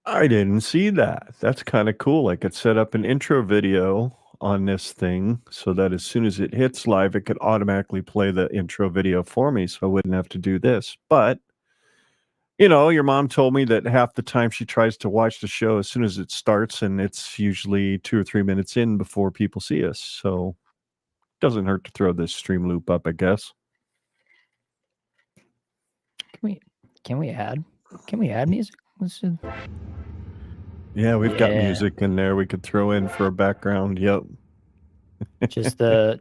I didn't see that. That's kind of cool. I could set up an intro video on this thing so that as soon as it hits live, it could automatically play the intro video for me so I wouldn't have to do this. But, your mom told me that half the time she tries to watch the show as soon as it starts, and it's usually 2 or 3 minutes in before people see us. So doesn't hurt to throw this stream loop up, I guess. Can we add music? Yeah, we've got music in there we could throw in for a background. Yep. just the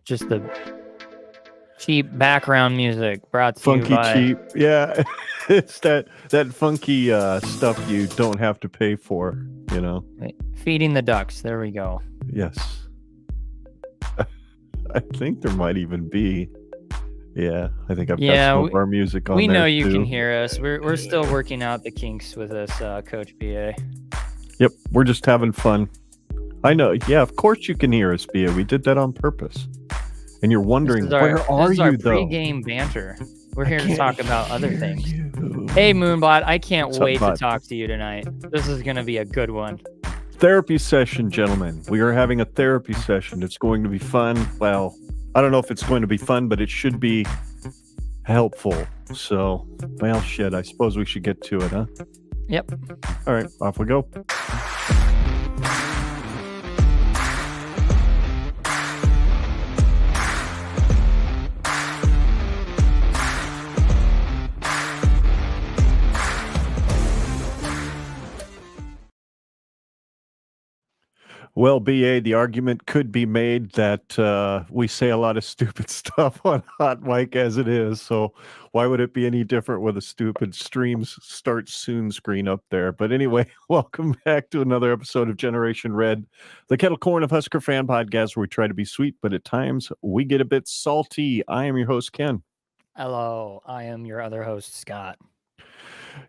cheap background music brought to Funky you by cheap. Yeah. It's that funky stuff you don't have to pay for, Feeding the Ducks. There we go. Yes. I think there might even be. Yeah, I think I've got some of our music on there. We know you too. can hear us. We're still working out the kinks with this, Coach BA. Yep, we're just having fun. I know. Yeah, of course you can hear us, BA. We did that on purpose. And you're wondering, where are you, though? Pre-game banter. We're here to talk about other things. Hey, Moonbot, I can't wait to talk to you tonight. This is going to be a good one. Therapy session, gentlemen. We are having a therapy session. It's going to be fun. Well, I don't know if it's going to be fun, but it should be helpful. So, well, shit, I suppose we should get to it, huh? Yep. All right, off we go. Well, BA, the argument could be made that we say a lot of stupid stuff on Hot Mic as it is. So why would it be any different with a stupid streams start soon screen up there? But anyway, welcome back to another episode of Generation Red, the kettle corn of Husker Fan Podcast, where we try to be sweet, but at times we get a bit salty. I am your host, Ken. Hello, I am your other host, Scott.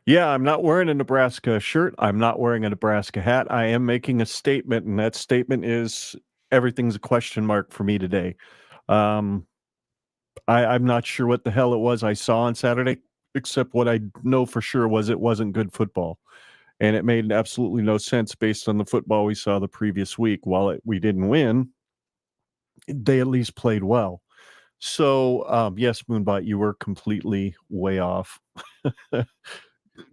Yeah, I'm not wearing a Nebraska shirt. I'm not wearing a Nebraska hat. I am making a statement, and that statement is everything's a question mark for me today. I'm not sure what the hell it was I saw on Saturday, except what I know for sure was it wasn't good football. And it made absolutely no sense based on the football we saw the previous week. While we didn't win, they at least played well. So, yes, Moonbot, you were completely way off.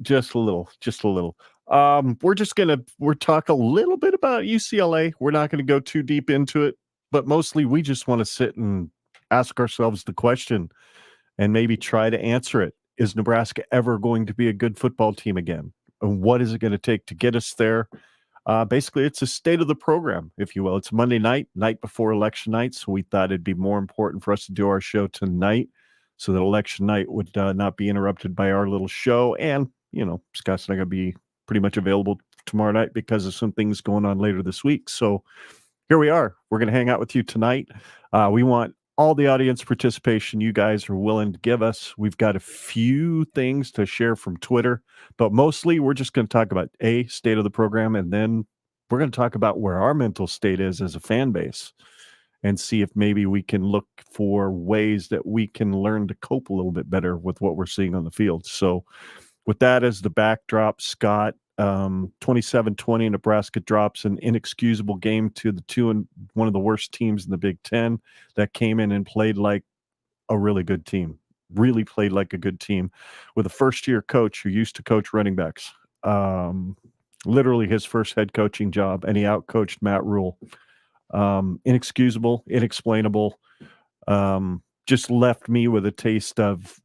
Just a little. We're talk a little bit about UCLA. We're not going to go too deep into it, but mostly we just want to sit and ask ourselves the question and maybe try to answer it. Is Nebraska ever going to be a good football team again? And what is it going to take to get us there? Basically, it's a state of the program, if you will. It's Monday night before election night, so we thought it'd be more important for us to do our show tonight so that election night would not be interrupted by our little show. And, Scott's not going to be pretty much available tomorrow night because of some things going on later this week. So here we are. We're going to hang out with you tonight. We want all the audience participation you guys are willing to give us. We've got a few things to share from Twitter, but mostly we're just going to talk about state of the program, and then we're going to talk about where our mental state is as a fan base and see if maybe we can look for ways that we can learn to cope a little bit better with what we're seeing on the field. So with that as the backdrop, Scott, 27-20, Nebraska drops an inexcusable game to one of the worst teams in the Big Ten that came in and played like a really good team, really played like a good team with a first-year coach who used to coach running backs, literally his first head coaching job, and he outcoached Matt Rule. Inexcusable, inexplainable, just left me with a taste of,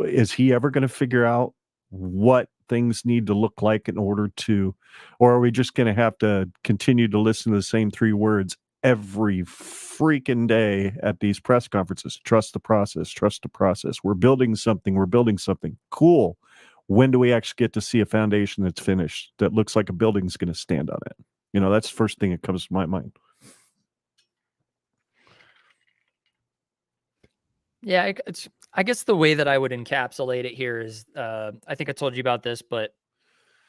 is he ever going to figure out what things need to look like in order to, or are we just going to have to continue to listen to the same three words every freaking day at these press conferences? Trust the process, trust the process. We're building something. Cool. When do we actually get to see a foundation that's finished that looks like a building's going to stand on it? That's the first thing that comes to my mind. Yeah, I guess the way that I would encapsulate it here is, I think I told you about this, but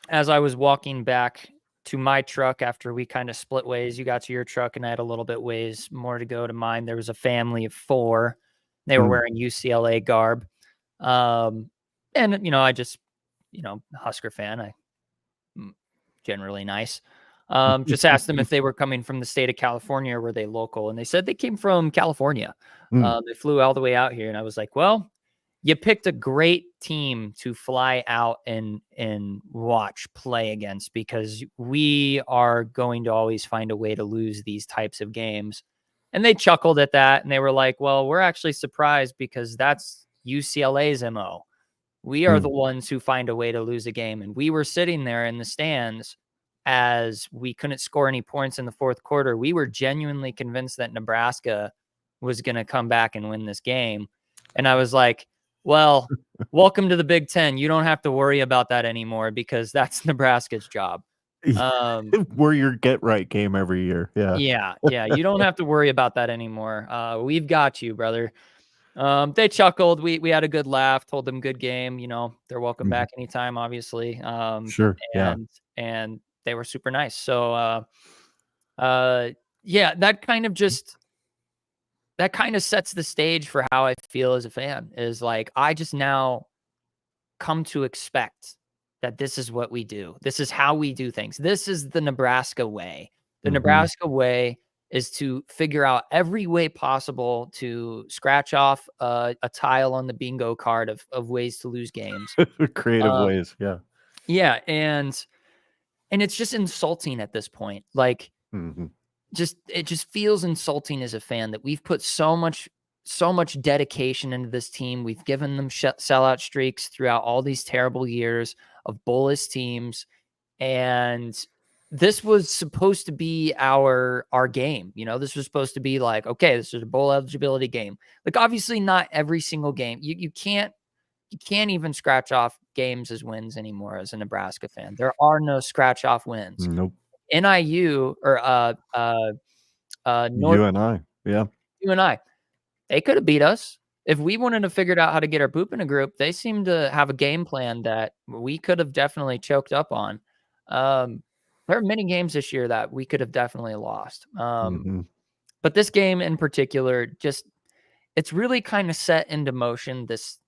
as I was walking back to my truck after we kind of split ways, you got to your truck and I had a little bit ways more to go to mine. There was a family of 4. They were wearing UCLA garb. And, I just, Husker fan, I generally nice. Just asked them if they were coming from the state of California or were they local, and they said they came from California. They flew all the way out here, and I was like, well, you picked a great team to fly out and watch play against, because we are going to always find a way to lose these types of games. And they chuckled at that, and they were like, well, we're actually surprised because that's UCLA's MO. We are the ones who find a way to lose a game. And we were sitting there in the stands as we couldn't score any points in the fourth quarter. We were genuinely convinced that Nebraska was going to come back and win this game. And I was like, well, welcome to the Big Ten. You don't have to worry about that anymore because that's Nebraska's job. We're your get right game every year. Yeah. You don't have to worry about that anymore. We've got you, brother. They chuckled. We had a good laugh, told them good game. You know, they're welcome back anytime, obviously. Sure. And they were super nice. So, that kind of sets the stage for how I feel as a fan. Is like, I just now come to expect that this is what we do. This is how we do things. This is the Nebraska way. The Nebraska way is to figure out every way possible to scratch off a tile on the bingo card of ways to lose games. Creative ways. Yeah. Yeah. And it's just insulting at this point. Like, it just feels insulting as a fan that we've put so much dedication into this team. We've given them sellout streaks throughout all these terrible years of bullish teams. And this was supposed to be our game. You know, this was supposed to be like, okay, this is a bowl eligibility game. Like, obviously not every single game. You can't even scratch off games as wins anymore as a Nebraska fan. There are no scratch off wins. Nope. NIU or UNI. Yeah. UNI. They could have beat us. If we wanted to figure out how to get our poop in a group, they seem to have a game plan that we could have definitely choked up on. There are many games this year that we could have definitely lost. But this game in particular, it's really kind of set into motion this,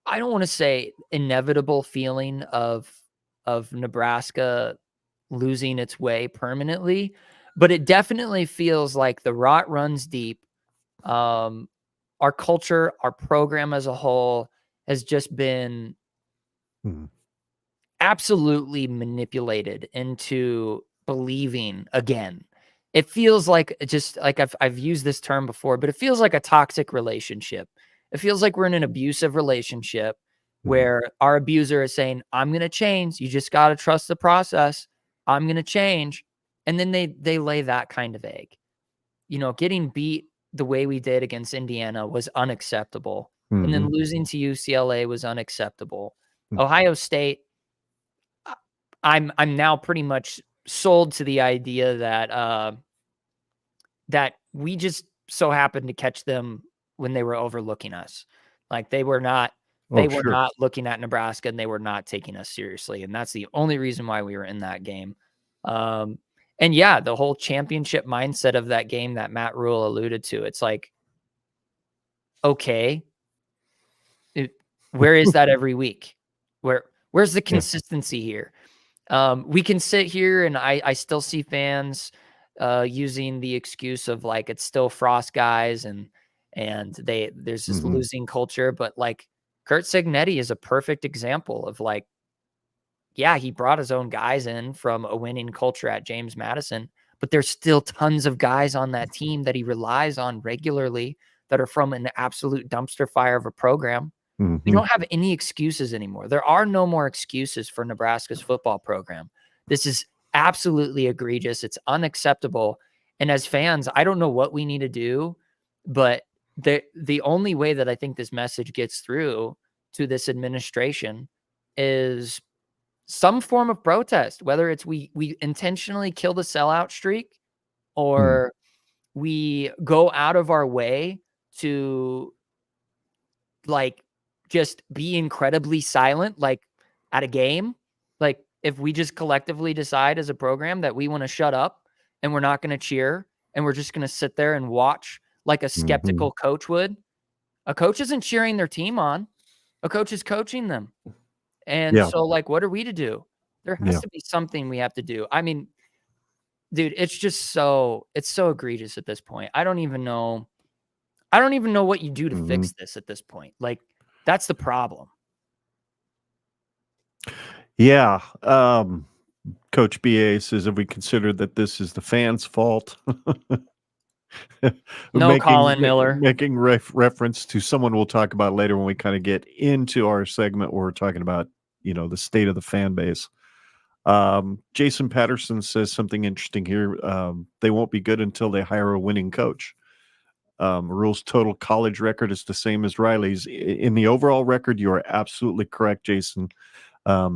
I don't want to say inevitable feeling of Nebraska losing its way permanently, but it definitely feels like the rot runs deep. Our culture, our program as a whole has just been absolutely manipulated into believing again. It feels like, just like I've used this term before, but it feels like a toxic relationship. It feels like we're in an abusive relationship where our abuser is saying, I'm going to change. You just got to trust the process. I'm going to change. And then they lay that kind of egg. You know, getting beat the way we did against Indiana was unacceptable. And then losing to UCLA was unacceptable. Ohio State, I'm now pretty much sold to the idea that that we just so happened to catch them when they were overlooking us. Like, they were not looking at Nebraska, and they were not taking us seriously. And that's the only reason why we were in that game. And yeah, the whole championship mindset of that game that Matt Rule alluded to, it's like, okay, where is that every week? Where's the consistency here? We can sit here and I still see fans using the excuse of like, it's still Frost guys and there's this losing culture, but like Kurt Cignetti is a perfect example of like, yeah, he brought his own guys in from a winning culture at James Madison, but there's still tons of guys on that team that he relies on regularly that are from an absolute dumpster fire of a program. We don't have any excuses anymore. There are no more excuses for Nebraska's football program. This is absolutely egregious. It's unacceptable. And as fans, I don't know what we need to do, but the only way that I think this message gets through to this administration is some form of protest, whether it's we intentionally kill the sellout streak or we go out of our way to like just be incredibly silent, like at a game. Like, if we just collectively decide as a program that we want to shut up and we're not going to cheer and we're just going to sit there and watch like a skeptical coach would. A coach isn't cheering their team on. A coach is coaching them. And so like, what are we to do? There has to be something we have to do. I mean, dude, it's so egregious at this point. I don't even know what you do to fix this at this point. Like, that's the problem. Yeah. Coach BA says, if we consider that this is the fans' fault, No, Colin Miller. Making reference to someone we'll talk about later when we kind of get into our segment where we're talking about, the state of the fan base. Jason Patterson says something interesting here. They won't be good until they hire a winning coach. Rule's total college record is the same as Riley's. In the overall record, you are absolutely correct, Jason.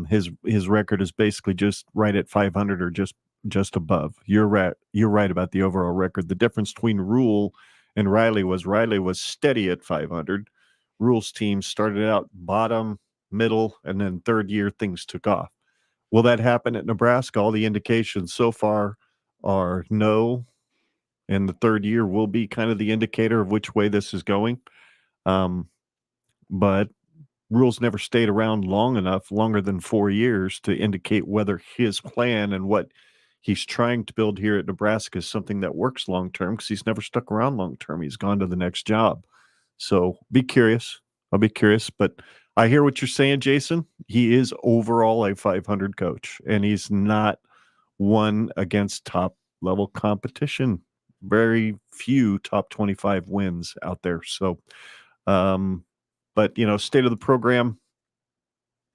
His record is basically just right at 500 or just above. You're right about the overall record. The difference between Rule and Riley was steady at 500. Rule's team started out bottom, middle, and then third year things took off. Will that happen at Nebraska? All the indications so far are no, and the third year will be kind of the indicator of which way this is going. But Rule's never stayed around longer than 4 years to indicate whether his plan and what he's trying to build here at Nebraska is something that works long-term, because he's never stuck around long-term. He's gone to the next job. So be curious. I'll be curious, but I hear what you're saying, Jason. He is overall a 500 coach, and he's not one against top-level competition. Very few top 25 wins out there. So, but, state of the program,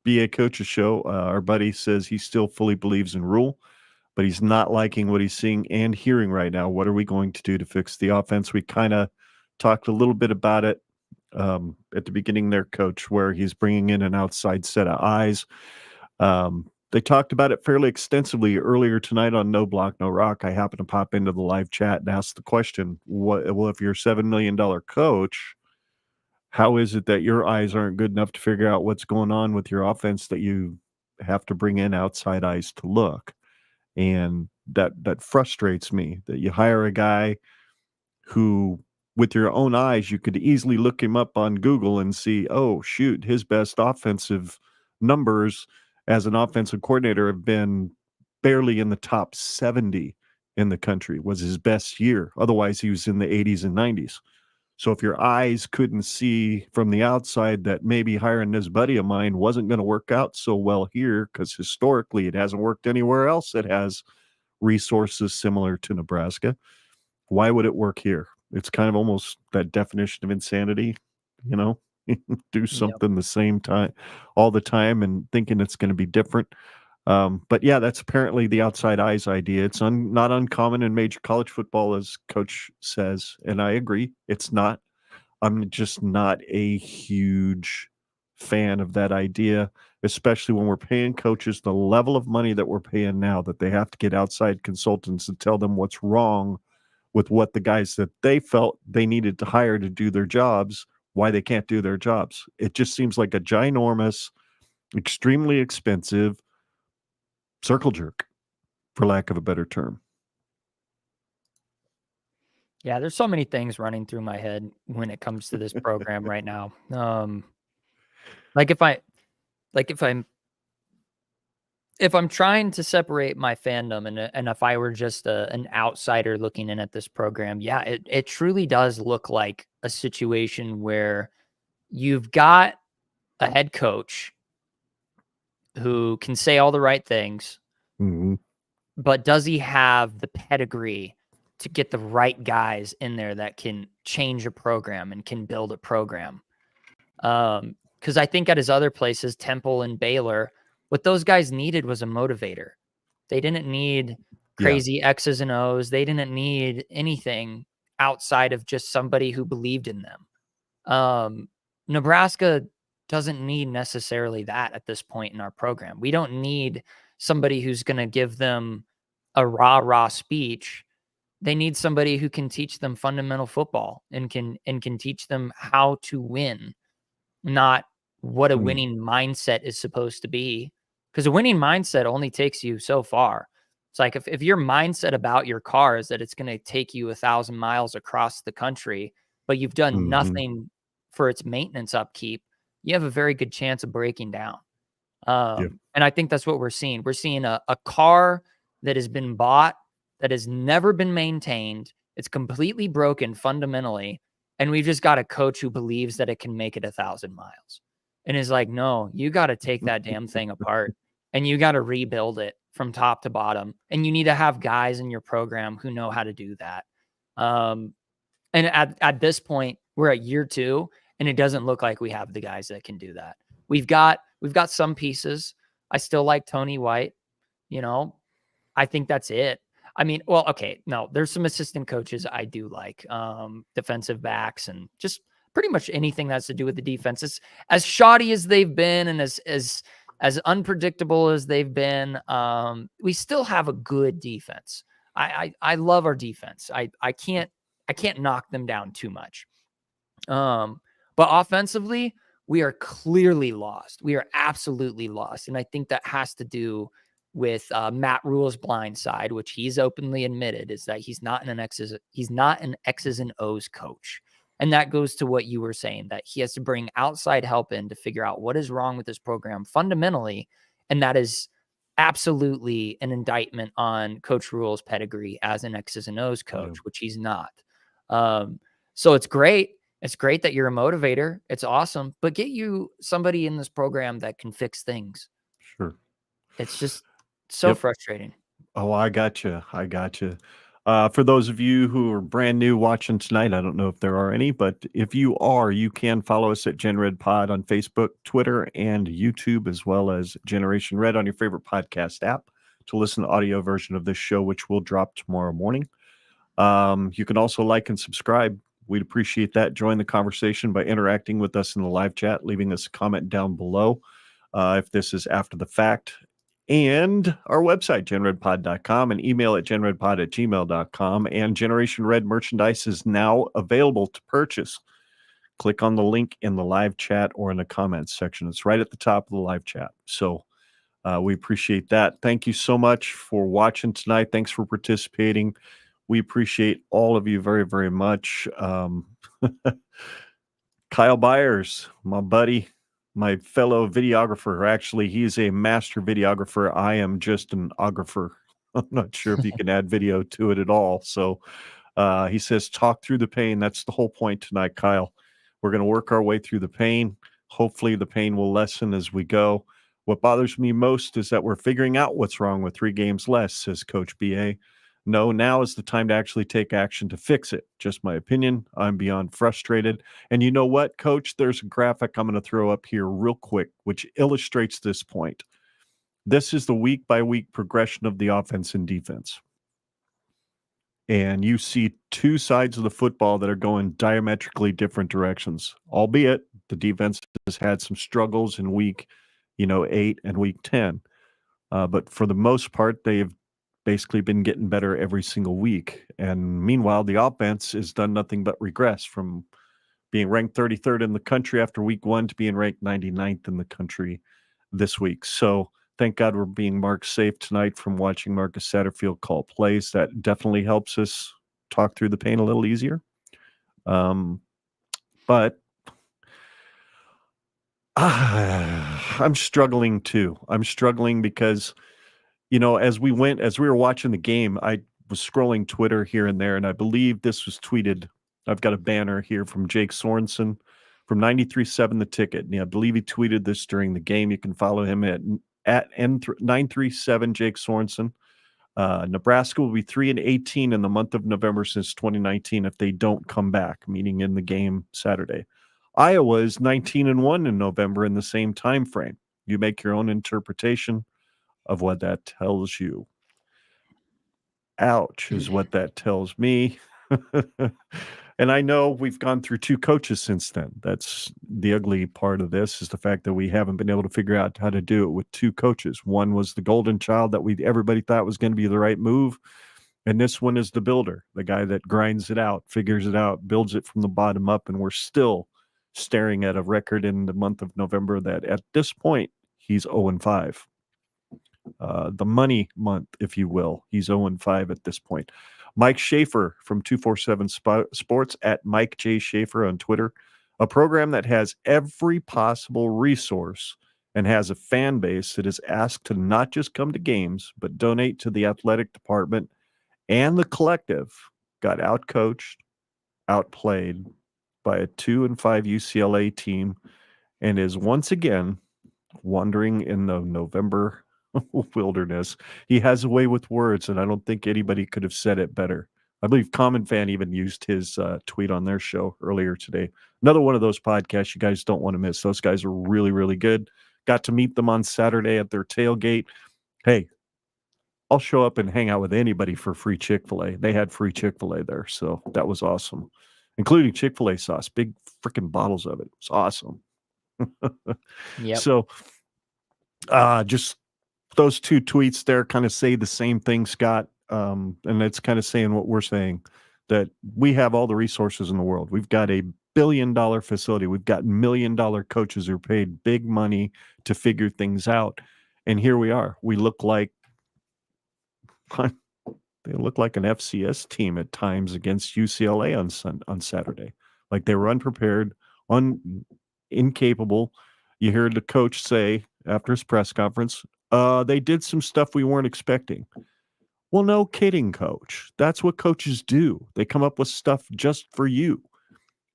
BA Coaches Show, our buddy says he still fully believes in Rule, but he's not liking what he's seeing and hearing right now. What are we going to do to fix the offense? We kind of talked a little bit about it at the beginning there, Coach, where he's bringing in an outside set of eyes. They talked about it fairly extensively earlier tonight on No Block, No Rock. I happened to pop into the live chat and ask the question, if you're a $7 million coach, how is it that your eyes aren't good enough to figure out what's going on with your offense that you have to bring in outside eyes to look? And that frustrates me, that you hire a guy who, with your own eyes, you could easily look him up on Google and see, oh, shoot, his best offensive numbers as an offensive coordinator have been barely in the top 70 in the country, was his best year. Otherwise, he was in the 80s and 90s. So if your eyes couldn't see from the outside that maybe hiring this buddy of mine wasn't going to work out so well here, because historically it hasn't worked anywhere else that has resources similar to Nebraska, why would it work here? It's kind of almost that definition of insanity, do something the same time all the time and thinking it's going to be different. But yeah, that's apparently the outside eyes idea. It's not uncommon in major college football, as Coach says, and I agree. It's not. I'm just not a huge fan of that idea, especially when we're paying coaches the level of money that we're paying now, that they have to get outside consultants and tell them what's wrong with what the guys that they felt they needed to hire to do their jobs, why they can't do their jobs. It just seems like a ginormous, extremely expensive circle jerk, for lack of a better term. Yeah, there's so many things running through my head when it comes to this program right now. If I'm trying to separate my fandom and if I were just an outsider looking in at this program, yeah, it truly does look like a situation where you've got a head coach who can say all the right things, but does he have the pedigree to get the right guys in there that can change a program and can build a program? Because I think at his other places, Temple and Baylor, what those guys needed was a motivator. They didn't need crazy X's and O's. They didn't need anything outside of just somebody who believed in them. Nebraska doesn't need necessarily that at this point in our program. We don't need somebody who's going to give them a rah-rah speech. They need somebody who can teach them fundamental football and can teach them how to win, not what a winning mindset is supposed to be. Because a winning mindset only takes you so far. It's like if your mindset about your car is that it's going to take you 1,000 miles across the country, but you've done nothing for its maintenance upkeep, you have a very good chance of breaking down. And I think that's what we're seeing. We're seeing a car that has been bought, that has never been maintained. It's completely broken fundamentally. And we've just got a coach who believes that it can make it 1,000 miles and is like, no, you got to take that damn thing apart and you got to rebuild it from top to bottom. And you need to have guys in your program who know how to do that. And at this point, we're at year 2, and it doesn't look like we have the guys that can do that. We've got some pieces. I still like Tony White. I think that's it. I mean, well, okay, no, there's some assistant coaches I do like, defensive backs, and just pretty much anything that's to do with the defense. It's as shoddy as they've been, and as unpredictable as they've been. We still have a good defense. I love our defense. I can't knock them down too much. But offensively, we are clearly lost. We are absolutely lost. And I think that has to do with Matt Rule's blind side, which he's openly admitted is that he's not an X's and O's coach. And that goes to what you were saying, that he has to bring outside help in to figure out what is wrong with this program fundamentally. And that is absolutely an indictment on Coach Rule's pedigree as an X's and O's coach, which he's not. So it's great. It's great that you're a motivator. It's awesome. But get you somebody in this program that can fix things. Sure. It's just so frustrating. Oh, I got you. For those of you who are brand new watching tonight, I don't know if there are any, but if you are, you can follow us at Gen Red Pod on Facebook, Twitter, and YouTube, as well as Generation Red on your favorite podcast app to listen to the audio version of this show, which will drop tomorrow morning. You can also like and subscribe. We'd appreciate that. Join the conversation by interacting with us in the live chat, leaving us a comment down below if this is after the fact. And our website, genredpod.com, and email at genredpod@gmail.com. And Generation Red merchandise is now available to purchase. Click on the link in the live chat or in the comments section. It's right at the top of the live chat. So we appreciate that. Thank you so much for watching tonight. Thanks for participating. We appreciate all of you very, very much. Kyle Byers, my buddy, my fellow videographer. Actually, he's a master videographer. I am just an ographer. I'm not sure if you can add video to it at all. So he says, talk through the pain. That's the whole point tonight, Kyle. We're going to work our way through the pain. Hopefully the pain will lessen as we go. What bothers me most is that we're figuring out what's wrong with 3 games less, says Coach BA. No, now is the time to actually take action to fix it. Just my opinion. I'm beyond frustrated. And you know what, Coach? There's a graphic I'm going to throw up here real quick, which illustrates this point. This is the week-by-week progression of the offense and defense. And you see 2 sides of the football that are going diametrically different directions, albeit the defense has had some struggles in week 8 and week 10. But for the most part, they have basically been getting better every single week. And meanwhile, the offense has done nothing but regress from being ranked 33rd in the country after week 1 to being ranked 99th in the country this week. So thank God we're being marked safe tonight from watching Marcus Satterfield call plays. That definitely helps us talk through the pain a little easier. But I'm struggling too. I'm struggling because as we were watching the game, I was scrolling Twitter here and there, and I believe this was tweeted. I've got a banner here from Jake Sorensen from 93.7 The Ticket. And I believe he tweeted this during the game. You can follow him at N937 Jake Sorensen. Nebraska will be 3-18 in the month of November since 2019 if they don't come back, meaning in the game Saturday. Iowa is 19-1 in November in the same time frame. You make your own interpretation of what that tells you. Ouch is what that tells me. And I know we've gone through 2 coaches since then. That's the ugly part of this, is the fact that we haven't been able to figure out how to do it with 2 coaches. One was the golden child that everybody thought was going to be the right move. And this one is the builder, the guy that grinds it out, figures it out, builds it from the bottom up. And we're still staring at a record in the month of November that at this point, he's 0-5. The money month, if you will. He's 0-5 at this point. Mike Schaefer from 247 Sports at Mike J. Schaefer on Twitter. A program that has every possible resource and has a fan base that is asked to not just come to games, but donate to the athletic department, and the collective got outcoached, outplayed by a 2-5 UCLA team, and is once again wandering in the November wilderness. He has a way with words, and I don't think anybody could have said it better. I believe Common Fan even used his tweet on their show earlier today. Another one of those podcasts you guys don't want to miss. Those guys are really, really good. Got to meet them on Saturday at their tailgate. Hey, I'll show up and hang out with anybody for free Chick-fil-A. They had free Chick-fil-A there, so that was awesome, including Chick-fil-A sauce, big freaking bottles of it. It's awesome. Yep. So just those two tweets there kind of say the same thing, Scott. And it's kind of saying what we're saying, that we have all the resources in the world. We've got a $1 billion facility. We've got $1 million coaches who are paid big money to figure things out. And here we are. We look like they look like an FCS team at times against UCLA on Saturday. Like they were unprepared, incapable. You heard the coach say after his press conference, they did some stuff we weren't expecting. Well, no kidding, coach. That's what coaches do. They come up with stuff just for you.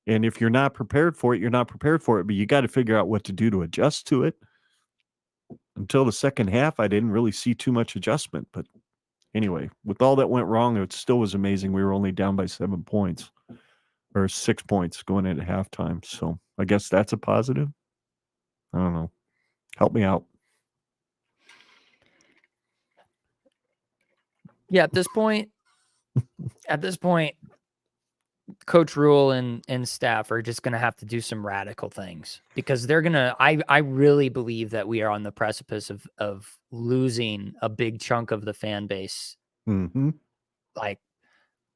And if you're not prepared for it, you're not prepared for it, but you got to figure out what to do to adjust to it. Until the second half, I didn't really see too much adjustment. But anyway, with all that went wrong, it still was amazing. We were only down by 7 points or 6 points going into halftime. So I guess that's a positive. I don't know. Help me out. Yeah, at this point, Coach Rule and staff are just going to have to do some radical things, because they're going to, I really believe that we are on the precipice of losing a big chunk of the fan base. Mm-hmm. Like,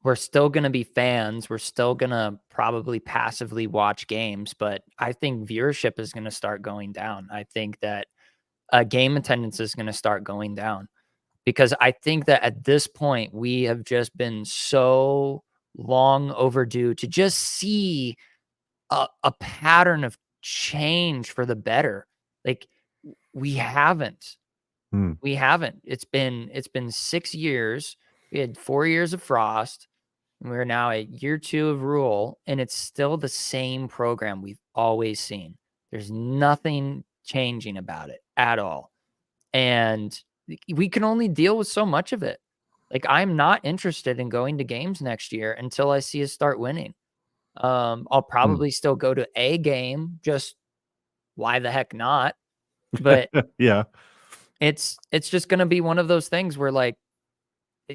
we're still going to be fans. We're still going to probably passively watch games, but I think viewership is going to start going down. I think that game attendance is going to start going down, because I think that at this point we have just been so long overdue to just see a pattern of change for the better. Like we haven't. It's been 6 years. We had 4 years of Frost. We're now at year 2 of Rule, and it's still the same program we've always seen. There's nothing changing about it at all. And we can only deal with so much of it. Like, I'm not interested in going to games next year until I see us start winning. I'll probably still go to a game, just why the heck not? But yeah, it's just going to be one of those things where, like,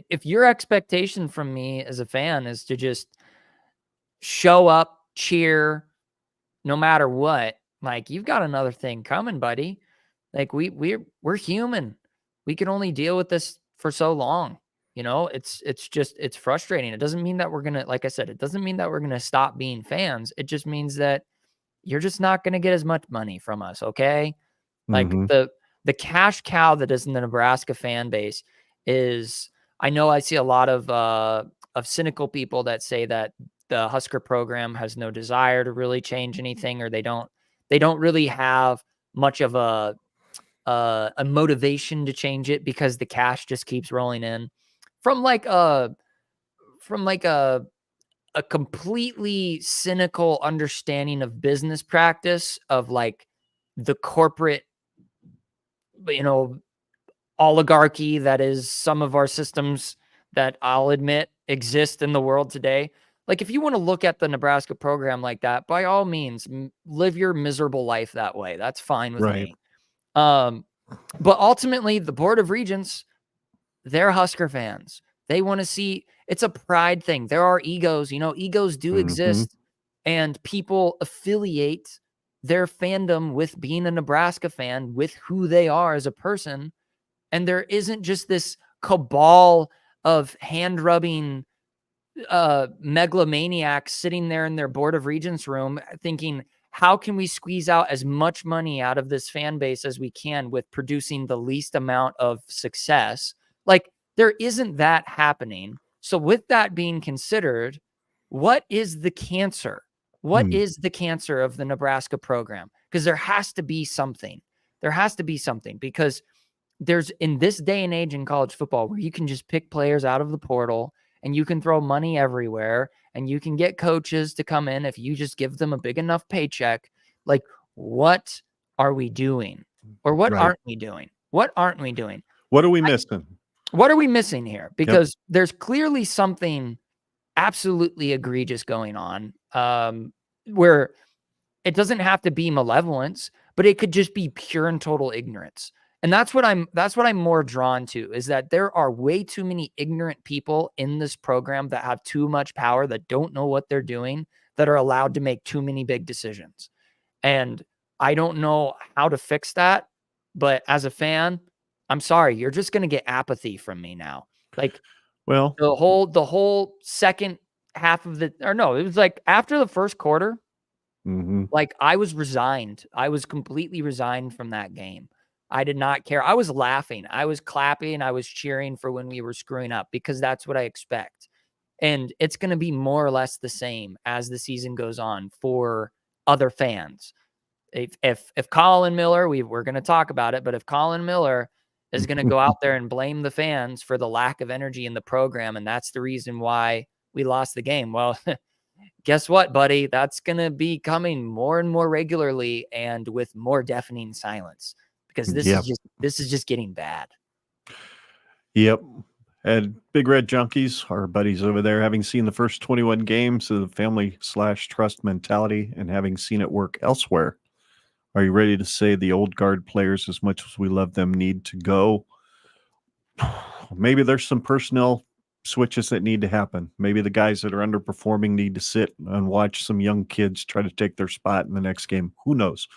if your expectation from me as a fan is to just show up, cheer, no matter what, like, you've got another thing coming, buddy. Like we're human. We can only deal with this for so long. You know, it's frustrating. It doesn't mean that we're going to, like I said, it doesn't mean that we're going to stop being fans. It just means that you're just not going to get as much money from us. Okay. Like the cash cow that is in the Nebraska fan base is, I know I see a lot of cynical people that say that the Husker program has no desire to really change anything, or they don't really have much of a motivation to change it because the cash just keeps rolling in from a completely cynical understanding of business practice, of like the corporate, oligarchy that is some of our systems that I'll admit exist in the world today. Like, if you want to look at the Nebraska program like that, by all means, live your miserable life that way. That's fine with me. But ultimately, the Board of Regents, they're Husker fans. They want to see, it's a pride thing. There are egos, egos do exist, and people affiliate their fandom with being a Nebraska fan, with who they are as a person. And there isn't just this cabal of hand-rubbing megalomaniacs sitting there in their Board of Regents room thinking, how can we squeeze out as much money out of this fan base as we can with producing the least amount of success? Like, there isn't that happening. So with that being considered, what is the cancer? What is the cancer of the Nebraska program? Because there has to be something. There has to be something, because there's, in this day and age in college football, where you can just pick players out of the portal and you can throw money everywhere and you can get coaches to come in if you just give them a big enough paycheck. Like, what are we doing? Or what aren't we doing? What aren't we doing? What are we missing? What are we missing here? Because there's clearly something absolutely egregious going on, where it doesn't have to be malevolence, but it could just be pure and total ignorance. And that's what I'm more drawn to, is that there are way too many ignorant people in this program that have too much power, that don't know what they're doing, that are allowed to make too many big decisions. And I don't know how to fix that, but as a fan, I'm sorry, you're just going to get apathy from me now. Like, well, the whole second half of it was like after the first quarter, like, I was resigned. I was completely resigned from that game. I did not care. I was laughing. I was clapping. I was cheering for when we were screwing up, because that's what I expect. And it's going to be more or less the same as the season goes on for other fans. If Colin Miller, we're going to talk about it, but if Colin Miller is going to go out there and blame the fans for the lack of energy in the program, and that's the reason why we lost the game, well, guess what, buddy? That's going to be coming more and more regularly and with more deafening silence, because this is just getting bad. Yep. And Big Red Junkies, our buddies over there, having seen the first 21 games of the family/trust mentality and having seen it work elsewhere, are you ready to say the old guard players, as much as we love them, need to go? Maybe there's some personnel switches that need to happen. Maybe the guys that are underperforming need to sit and watch some young kids try to take their spot in the next game. Who knows?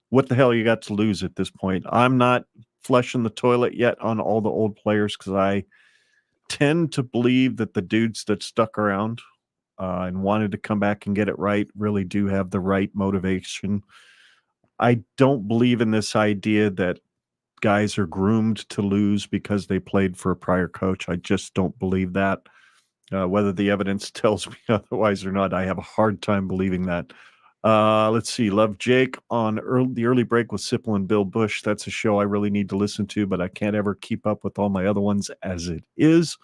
What the hell you got to lose at this point? I'm not flushing the toilet yet on all the old players, because I tend to believe that the dudes that stuck around and wanted to come back and get it right really do have the right motivation. I don't believe in this idea that guys are groomed to lose because they played for a prior coach. I just don't believe that. Whether the evidence tells me otherwise or not, I have a hard time believing that. Let's see. Love Jake on the early break with Sipple and Bill Bush. That's a show I really need to listen to, but I can't ever keep up with all my other ones as it is.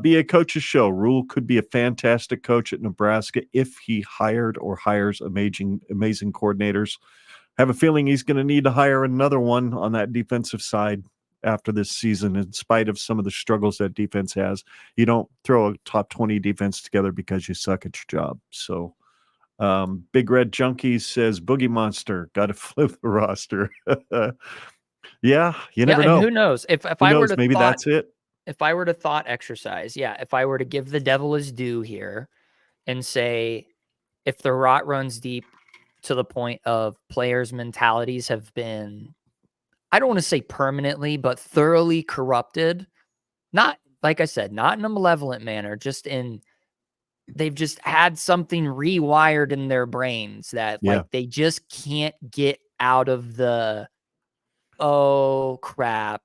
Be a coach's show. Rule could be a fantastic coach at Nebraska if he hired or hires amazing coordinators. Have a feeling he's going to need to hire another one on that defensive side after this season, in spite of some of the struggles that defense has. You don't throw a top 20 defense together because you suck at your job. So Big Red Junkie says Boogie Monster got to flip the roster. Yeah, you never know. Who knows? If I were to maybe that's it. If I were to thought exercise, if I were to give the devil his due here and say, if the rot runs deep to the point of players' mentalities have been, I don't want to say permanently, but thoroughly corrupted, not, like I said, not in a malevolent manner, just in, they've just had something rewired in their brains that like they just can't get out of the, oh crap,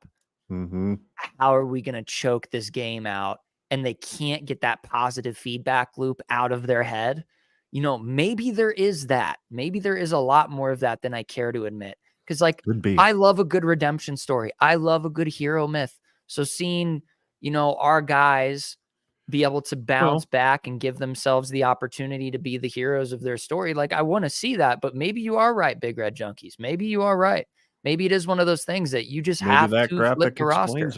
how are we going to choke this game out? And they can't get that positive feedback loop out of their head. You know, maybe there is that. Maybe there is a lot more of that than I care to admit. Because, like, I love a good redemption story. I love a good hero myth. So seeing, you know, our guys be able to bounce back and give themselves the opportunity to be the heroes of their story, like, I want to see that. But maybe you are right, Big Red Junkies. Maybe you are right. Maybe it is one of those things that you just have to flip the roster.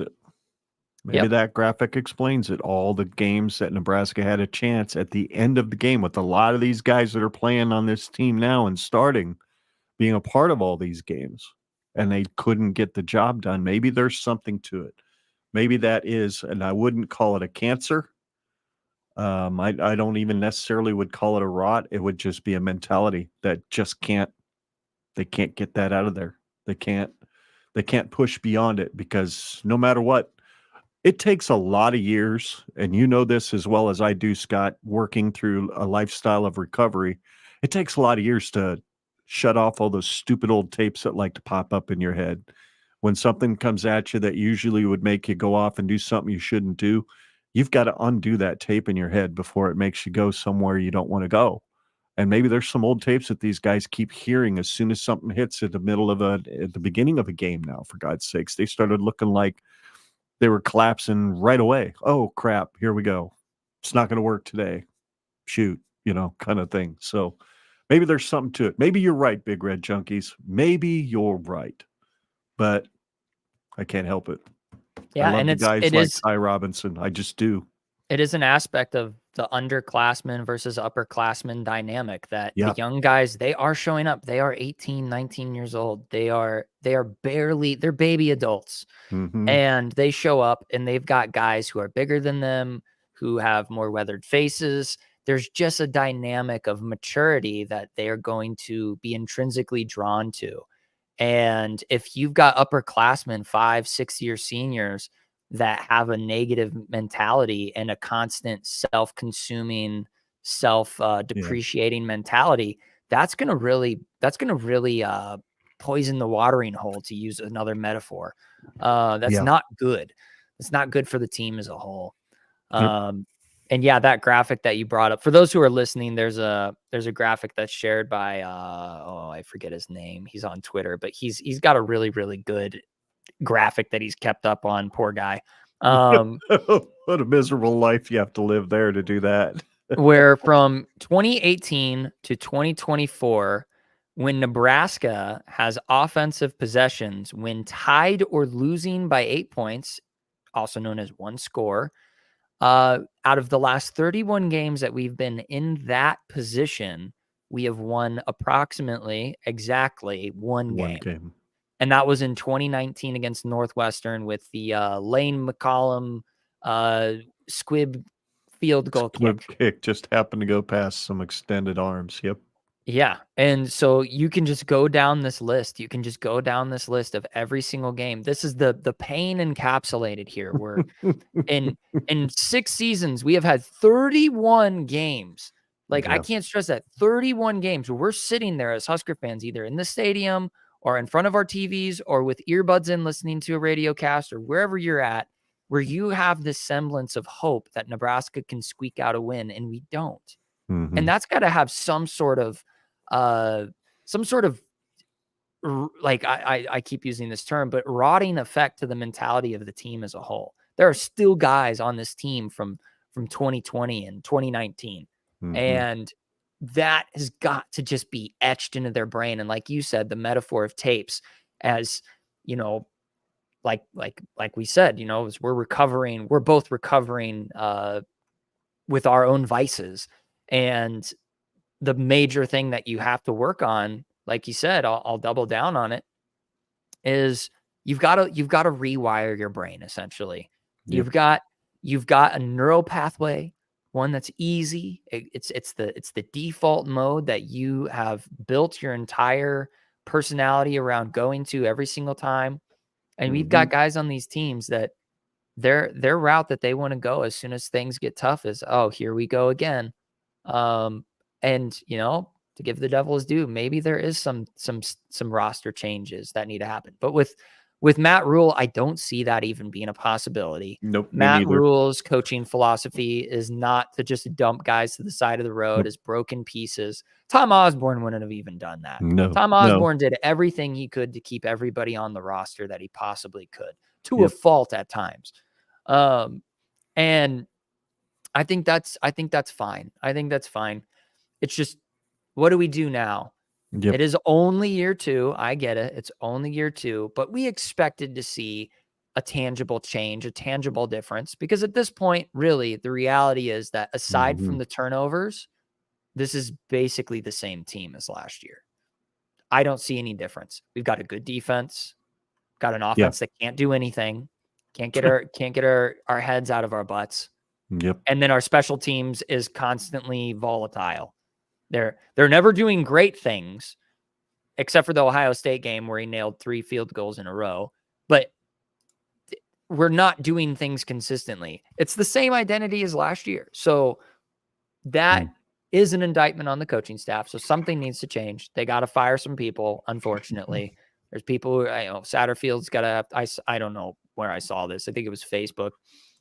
Maybe that graphic explains it. All the games that Nebraska had a chance at the end of the game, with a lot of these guys that are playing on this team now and starting, being a part of all these games, and they couldn't get the job done. Maybe there's something to it. Maybe that is, and I wouldn't call it a cancer. I don't even necessarily would call it a rot. It would just be a mentality that just they can't get that out of there. They can't push beyond it, because no matter what, it takes a lot of years, and you know this as well as I do, Scott, working through a lifestyle of recovery. It takes a lot of years to shut off all those stupid old tapes that like to pop up in your head. When something comes at you that usually would make you go off and do something you shouldn't do, you've got to undo that tape in your head before it makes you go somewhere you don't want to go. And maybe there's some old tapes that these guys keep hearing as soon as something hits at the beginning of a game now, for God's sakes. They started looking like they were collapsing right away. Oh, crap, here we go. It's not going to work today. Shoot, kind of thing. So maybe there's something to it. Maybe you're right, Big Red Junkies. Maybe you're right. But I can't help it. Yeah, I love and the guys like is Ty Robinson. I just do. it is an aspect of the underclassmen versus upperclassmen dynamic that Yeah. the young guys, they are showing up. They are 18, 19 years old. They're baby adults. Mhm. And they show up and they've got guys who are bigger than them, who have more weathered faces. There's just a dynamic of maturity that they are going to be intrinsically drawn to. And if you've got upperclassmen, 5-6 year seniors that have a negative mentality and a constant self-consuming, depreciating mentality, that's going to really poison the watering hole, to use another metaphor. That's not good. It's not good for the team as a whole. And yeah, that graphic that you brought up, for those who are listening, there's a graphic that's shared by I forget his name. He's on Twitter, but he's got a really, really good graphic that he's kept up on. Poor guy. What a miserable life you have to live there to do that. Where from 2018 to 2024, when Nebraska has offensive possessions when tied or losing by 8 points, also known as one score, out of the last 31 games that we've been in that position, we have won exactly one game. And that was in 2019 against Northwestern with the Lane McCollum squib field goal kick just happened to go past some extended arms. Yep. Yeah. And so you can just go down this list. You can just go down this list of every single game. This is the pain encapsulated here. We're in 6 seasons, we have had 31 games. Like, I can't stress that, 31 games where we're sitting there as Husker fans, either in the stadium or in front of our TVs or with earbuds in, listening to a radio cast or wherever you're at, where you have this semblance of hope that Nebraska can squeak out a win, and we don't. Mm-hmm. And that's got to have some sort of like, I keep using this term, but rotting effect to the mentality of the team as a whole. There are still guys on this team from 2020 and 2019. Mm-hmm. And that has got to just be etched into their brain. And like you said, the metaphor of tapes, as like we said, as we're both recovering with our own vices. And the major thing that you have to work on, like you said, I'll double down on it, is you've got to rewire your brain. Essentially, Yep. you've got a neural pathway, one that's easy. It's the default mode that you have built your entire personality around going to every single time. And we've got guys on these teams that their route that they want to go as soon as things get tough is, oh, here we go again. And to give the devil his due, maybe there is some roster changes that need to happen. But with Matt Rule, I don't see that even being a possibility. Nope. Matt Rule's coaching philosophy is not to just dump guys to the side of the road as broken pieces. Tom Osborne wouldn't have even done that. No. Tom Osborne did everything he could to keep everybody on the roster that he possibly could, to a fault at times. And I think that's fine. I think that's fine. It's just, what do we do now? Yep. It is only year 2. I get it. It's only year 2, but we expected to see a tangible change, a tangible difference, because at this point, really, the reality is that aside from the turnovers, this is basically the same team as last year. I don't see any difference. We've got a good defense, got an offense that can't do anything, can't get our heads out of our butts. Yep. And then our special teams is constantly volatile. They're never doing great things, except for the Ohio State game where he nailed 3 field goals in a row. But we're not doing things consistently. It's the same identity as last year. So that is an indictment on the coaching staff. So something needs to change. They got to fire some people, unfortunately. There's people who, Satterfield's got to, I don't know where I saw this. I think it was Facebook.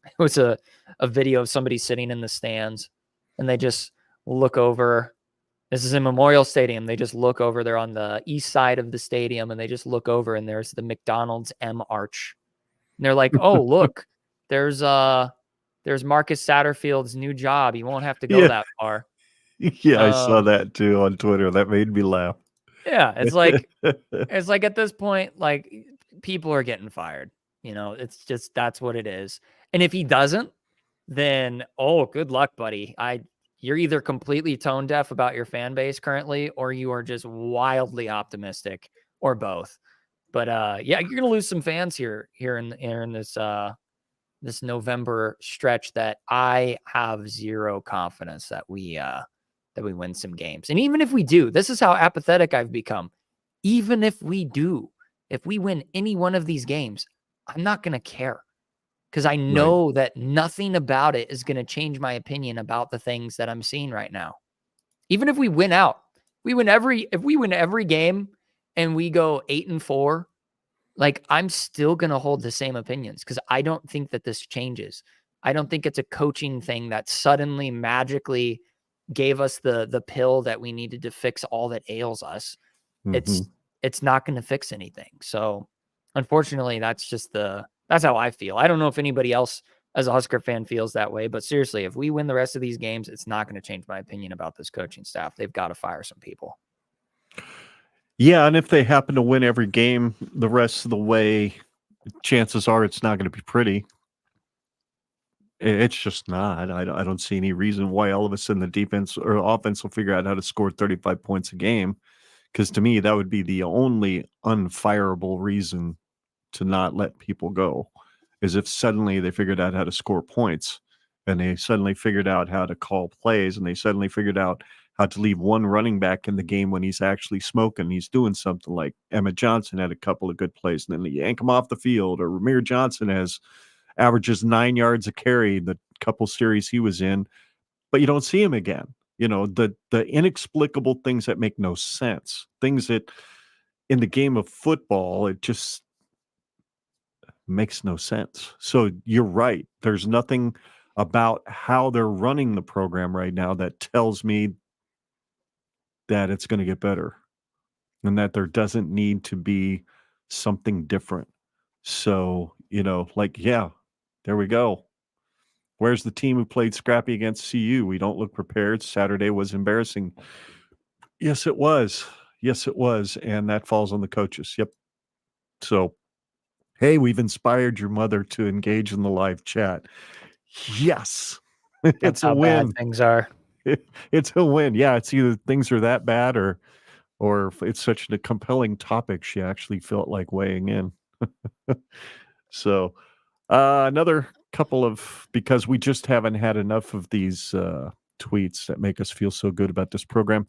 It was a video of somebody sitting in the stands, and they just look over This is in Memorial Stadium. They just look over. They're on the east side of the stadium, and they just look over, and there's the McDonald's M Arch. And they're like, "Oh, look, there's Marcus Satterfield's new job. You won't have to go that far." Yeah, I saw that too on Twitter. That made me laugh. Yeah, it's like at this point, like people are getting fired. It's just that's what it is. And if he doesn't, then good luck, buddy. You're either completely tone deaf about your fan base currently, or you are just wildly optimistic, or both. But yeah, you're gonna lose some fans here in this November stretch that I have zero confidence that we win some games. And even if we do, this is how apathetic I've become. Even if we win any one of these games, I'm not gonna care. Because I know that nothing about it is going to change my opinion about the things that I'm seeing right now. Even if we win out, if we win every game and we go 8-4, like I'm still going to hold the same opinions because I don't think that this changes. I don't think it's a coaching thing that suddenly magically gave us the pill that we needed to fix all that ails us. Mm-hmm. It's not going to fix anything. So unfortunately, that's how I feel. I don't know if anybody else as a Husker fan feels that way, but seriously, if we win the rest of these games, it's not going to change my opinion about this coaching staff. They've got to fire some people. Yeah, and if they happen to win every game the rest of the way, chances are it's not going to be pretty. It's just not. I don't see any reason why all of a sudden the defense or offense will figure out how to score 35 points a game. Because to me, that would be the only unfireable reason to not let people go, is if suddenly they figured out how to score points, and they suddenly figured out how to call plays, and they suddenly figured out how to leave one running back in the game when he's actually smoking. He's doing something like Emmett Johnson had a couple of good plays, and then they yank him off the field, or Ramir Johnson averages 9 yards a carry the couple series he was in, but you don't see him again. The inexplicable things that make no sense, things that in the game of football, it just makes no sense. So you're right. There's nothing about how they're running the program right now that tells me that it's going to get better and that there doesn't need to be something different. So, yeah, there we go. Where's the team who played scrappy against CU? We don't look prepared. Saturday was embarrassing. Yes, it was. And that falls on the coaches. Yep. So, hey, we've inspired your mother to engage in the live chat. Yes. It's a win. Bad things are. It's a win. Yeah, it's either things are that bad or it's such a compelling topic she actually felt like weighing in. So, another couple of, because we just haven't had enough of these tweets that make us feel so good about this program.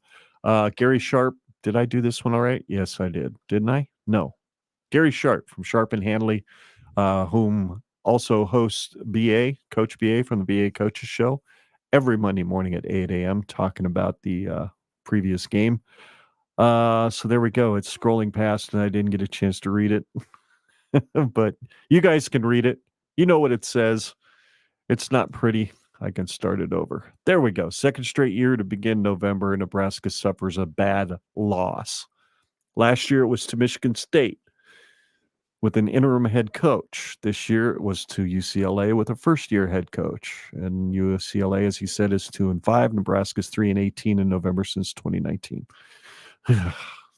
Gary Sharp, did I do this one all right? Yes, I did. Didn't I? No. Gary Sharp from Sharp and Handley, whom also hosts Coach BA from the BA Coaches Show every Monday morning at 8 a.m. talking about the previous game. So there we go. It's scrolling past and I didn't get a chance to read it. But you guys can read it. You know what it says. It's not pretty. I can start it over. There we go. Second straight year to begin November, Nebraska suffers a bad loss. Last year it was to Michigan State with an interim head coach. This year it was to UCLA with a first-year head coach. And UCLA, as he said, is 2-5. Nebraska's 3-18 in November since 2019.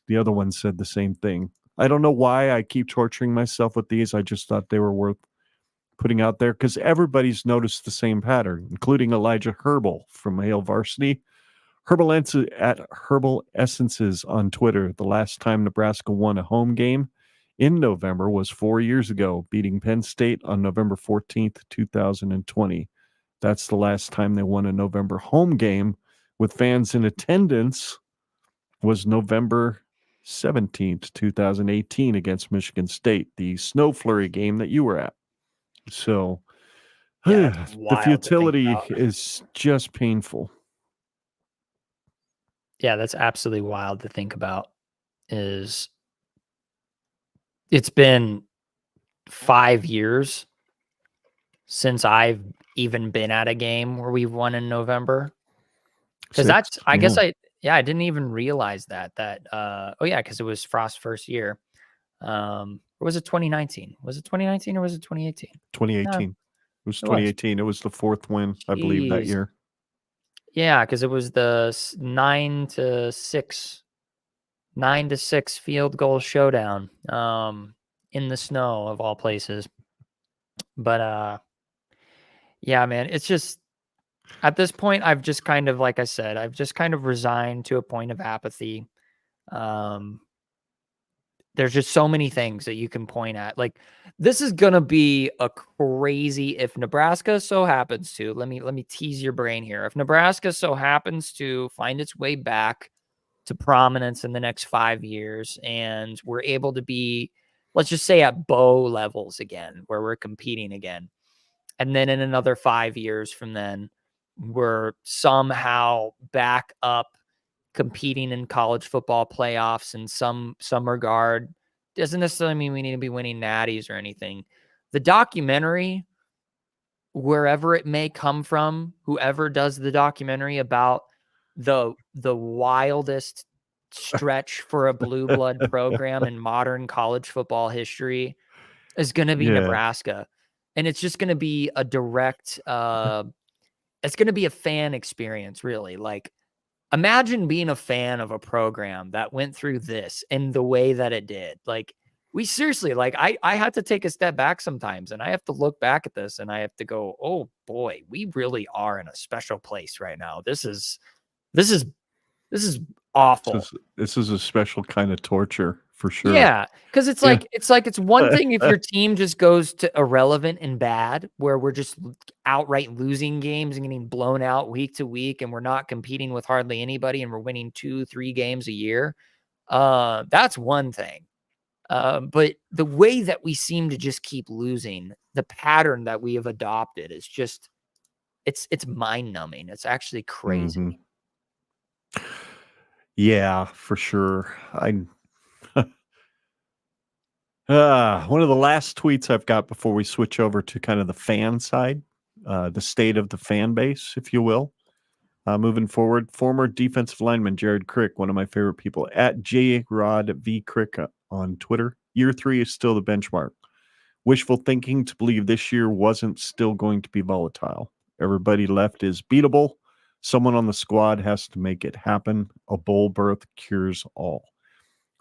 The other one said the same thing. I don't know why I keep torturing myself with these. I just thought they were worth putting out there because everybody's noticed the same pattern, including Elijah Herbal from Hale Varsity. At Herbal Essences on Twitter. The last time Nebraska won a home game in November was 4 years ago, beating Penn State on November 14th, 2020. That's the last time they won a November home game with fans in attendance was November 17th, 2018 against Michigan State, the snow flurry game that you were at. So the futility is just painful. Yeah, that's absolutely wild to think about. It's been 5 years since I've even been at a game where we've won in November. Because I guess Yeah, I didn't even realize that. Oh yeah, because it was Frost's first year. Or was it 2019? Was it 2019 or was it 2018? 2018. It was It was. 2018. It was the fourth win, I believe, that Jeez. year. Yeah, because it was the 9-6 field goal showdown in the snow of all places. But yeah, man, it's just at this point I've just kind of, like I said, I've just kind of resigned to a point of apathy. There's just so many things that you can point at. Like, this is gonna be a crazy, if Nebraska so happens to, let me tease your brain here. If Nebraska so happens to find its way back to prominence in the next 5 years, and we're able to be, let's just say, at Bo levels again, where we're competing again. And then in another 5 years from then, we're somehow back up competing in college football playoffs in some regard. Doesn't necessarily mean we need to be winning natties or anything. The documentary, wherever it may come from, whoever does the documentary about the wildest stretch for a blue blood program in modern college football history, is going to be Nebraska. And it's just going to be a direct, it's going to be a fan experience, really. Like, imagine being a fan of a program that went through this in the way that it did. Like, we seriously, like, I had to take a step back sometimes, and I have to look back at this and I have to go, oh boy, we really are in a special place right now. This is awful. This is a special kind of torture for sure. Yeah, because it's like it's one thing if your team just goes to irrelevant and bad, where we're just outright losing games and getting blown out week to week, and we're not competing with hardly anybody, and we're winning 2-3 games a year. That's one thing. But the way that we seem to just keep losing, the pattern that we have adopted is just it's mind numbing. It's actually crazy. Mm-hmm. Yeah, for sure. One of the last tweets I've got before we switch over to kind of the fan side, the state of the fan base, if you will. Moving forward, former defensive lineman Jared Crick, one of my favorite people, at JRodVCrick on Twitter. Year 3 is still the benchmark. Wishful thinking to believe this year wasn't still going to be volatile. Everybody left is beatable. Someone on the squad has to make it happen. A bowl berth cures all.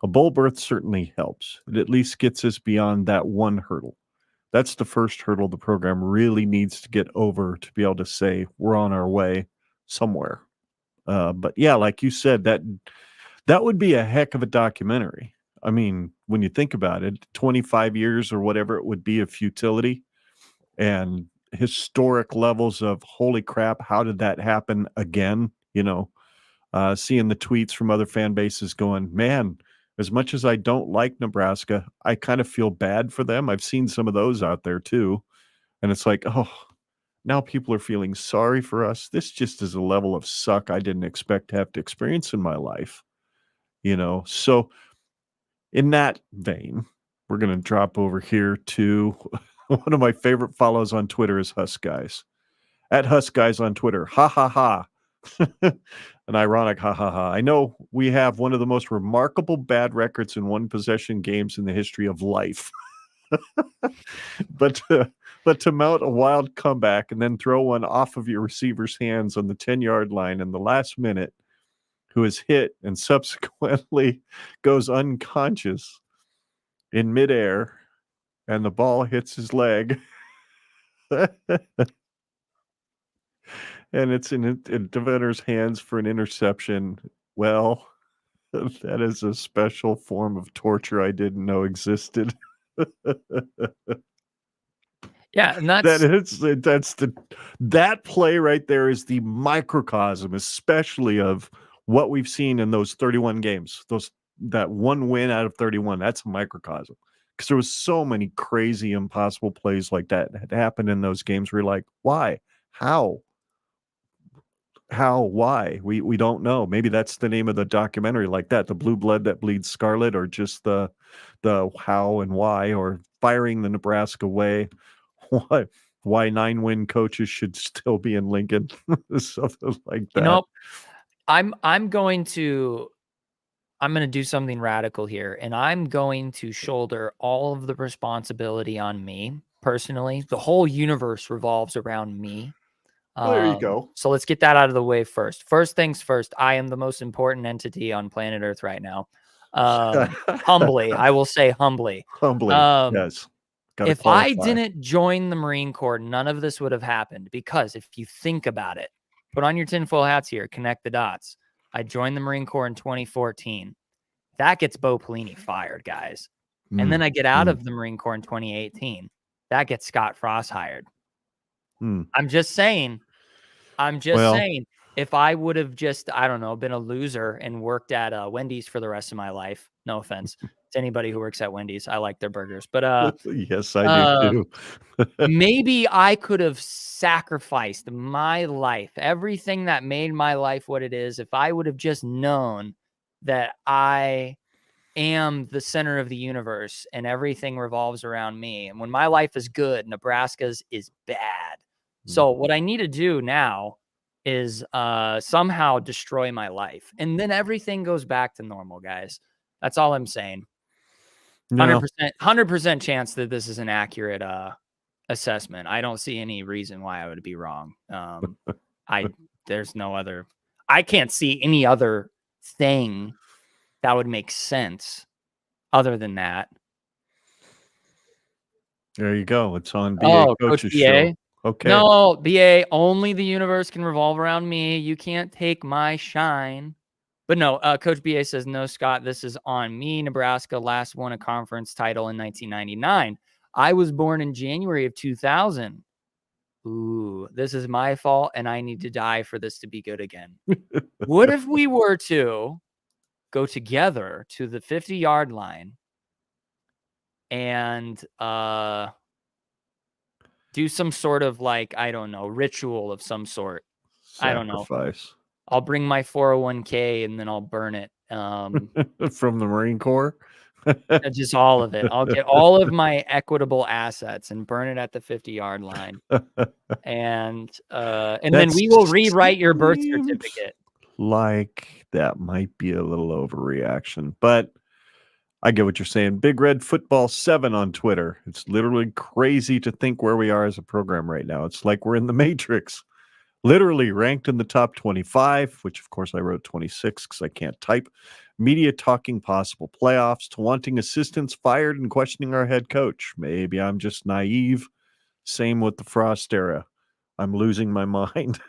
A bowl berth certainly helps. It at least gets us beyond that one hurdle. That's the first hurdle the program really needs to get over to be able to say we're on our way somewhere. But yeah, like you said, that would be a heck of a documentary. I mean, when you think about it, 25 years or whatever it would be of futility and historic levels of holy crap, how did that happen again? You know, seeing the tweets from other fan bases going, man, as much as I don't like Nebraska, I kind of feel bad for them. I've seen some of those out there too. And it's like, oh, now people are feeling sorry for us. This just is a level of suck I didn't expect to have to experience in my life. You know, so in that vein, we're going to drop over here to one of my favorite follows on Twitter is Husk Guys. At Husk Guys on Twitter. Ha ha ha. An ironic ha ha ha. I know we have one of the most remarkable bad records in one possession games in the history of life. but to mount a wild comeback and then throw one off of your receiver's hands on the 10-yard line in the last minute, who is hit and subsequently goes unconscious in midair, and the ball hits his leg. And it's in defender's hands for an interception. Well, that is a special form of torture I didn't know existed. Yeah, and that play right there is the microcosm, especially of what we've seen in those 31 games. That one win out of 31, that's a microcosm. Because there was so many crazy, impossible plays like that had happened in those games where you're like, why? How? Why? We don't know. Maybe that's the name of the documentary, like that, the blue blood that bleeds scarlet, or just the how and why, or firing the Nebraska way. Why 9-win coaches should still be in Lincoln, something like that. You know, I'm going to do something radical here, and I'm going to shoulder all of the responsibility on me personally. The whole universe revolves around me. There you go. So let's get that out of the way first. First things first, I am the most important entity on planet Earth right now. Humbly, I will say humbly. Humbly, yes. Gotta If I qualify. didn't join the Marine Corps, none of this would have happened, because if you think about it, put on your tinfoil hats here, connect the dots. I joined the Marine Corps in 2014. That gets Bo Pelini fired, guys. And then I get out of the Marine Corps in 2018. That gets Scott Frost hired. I'm just saying, if I would have just, I don't know, been a loser and worked at Wendy's for the rest of my life, no offense to anybody who works at Wendy's. I like their burgers, but yes, I do too. maybe I could have sacrificed my life, everything that made my life what it is, if I would have just known that I am the center of the universe and everything revolves around me. And when my life is good, Nebraska's is bad. So what I need to do now is somehow destroy my life, and then everything goes back to normal, guys. That's all I'm saying. 100% chance that this is an accurate assessment. I don't see any reason why I would be wrong. There's no other, I can't see any other thing that would make sense other than that. There you go. It's on BA Coach's show. Okay. No, BA, only the universe can revolve around me. You can't take my shine. But no, Coach BA says, no, Scott, this is on me. Nebraska last won a conference title in 1999. I was born in January of 2000. Ooh, this is my fault, and I need to die for this to be good again. What if we were to go together to the 50-yard line and do some sort of, like, I don't know, ritual of some sort? Sacrifice. I don't know. I'll bring my 401k and then I'll burn it. From the Marine Corps? Just all of it. I'll get all of my equitable assets and burn it at the 50-yard line. And then we will rewrite your birth certificate. Like that might be a little overreaction, but I get what you're saying. Big Red Football 7 on Twitter. It's literally crazy to think where we are as a program right now. It's like we're in the Matrix. Literally ranked in the top 25, which of course I wrote 26 because I can't type. Media talking possible playoffs, to wanting assistants fired and questioning our head coach. Maybe I'm just naive. Same with the Frost era. I'm losing my mind.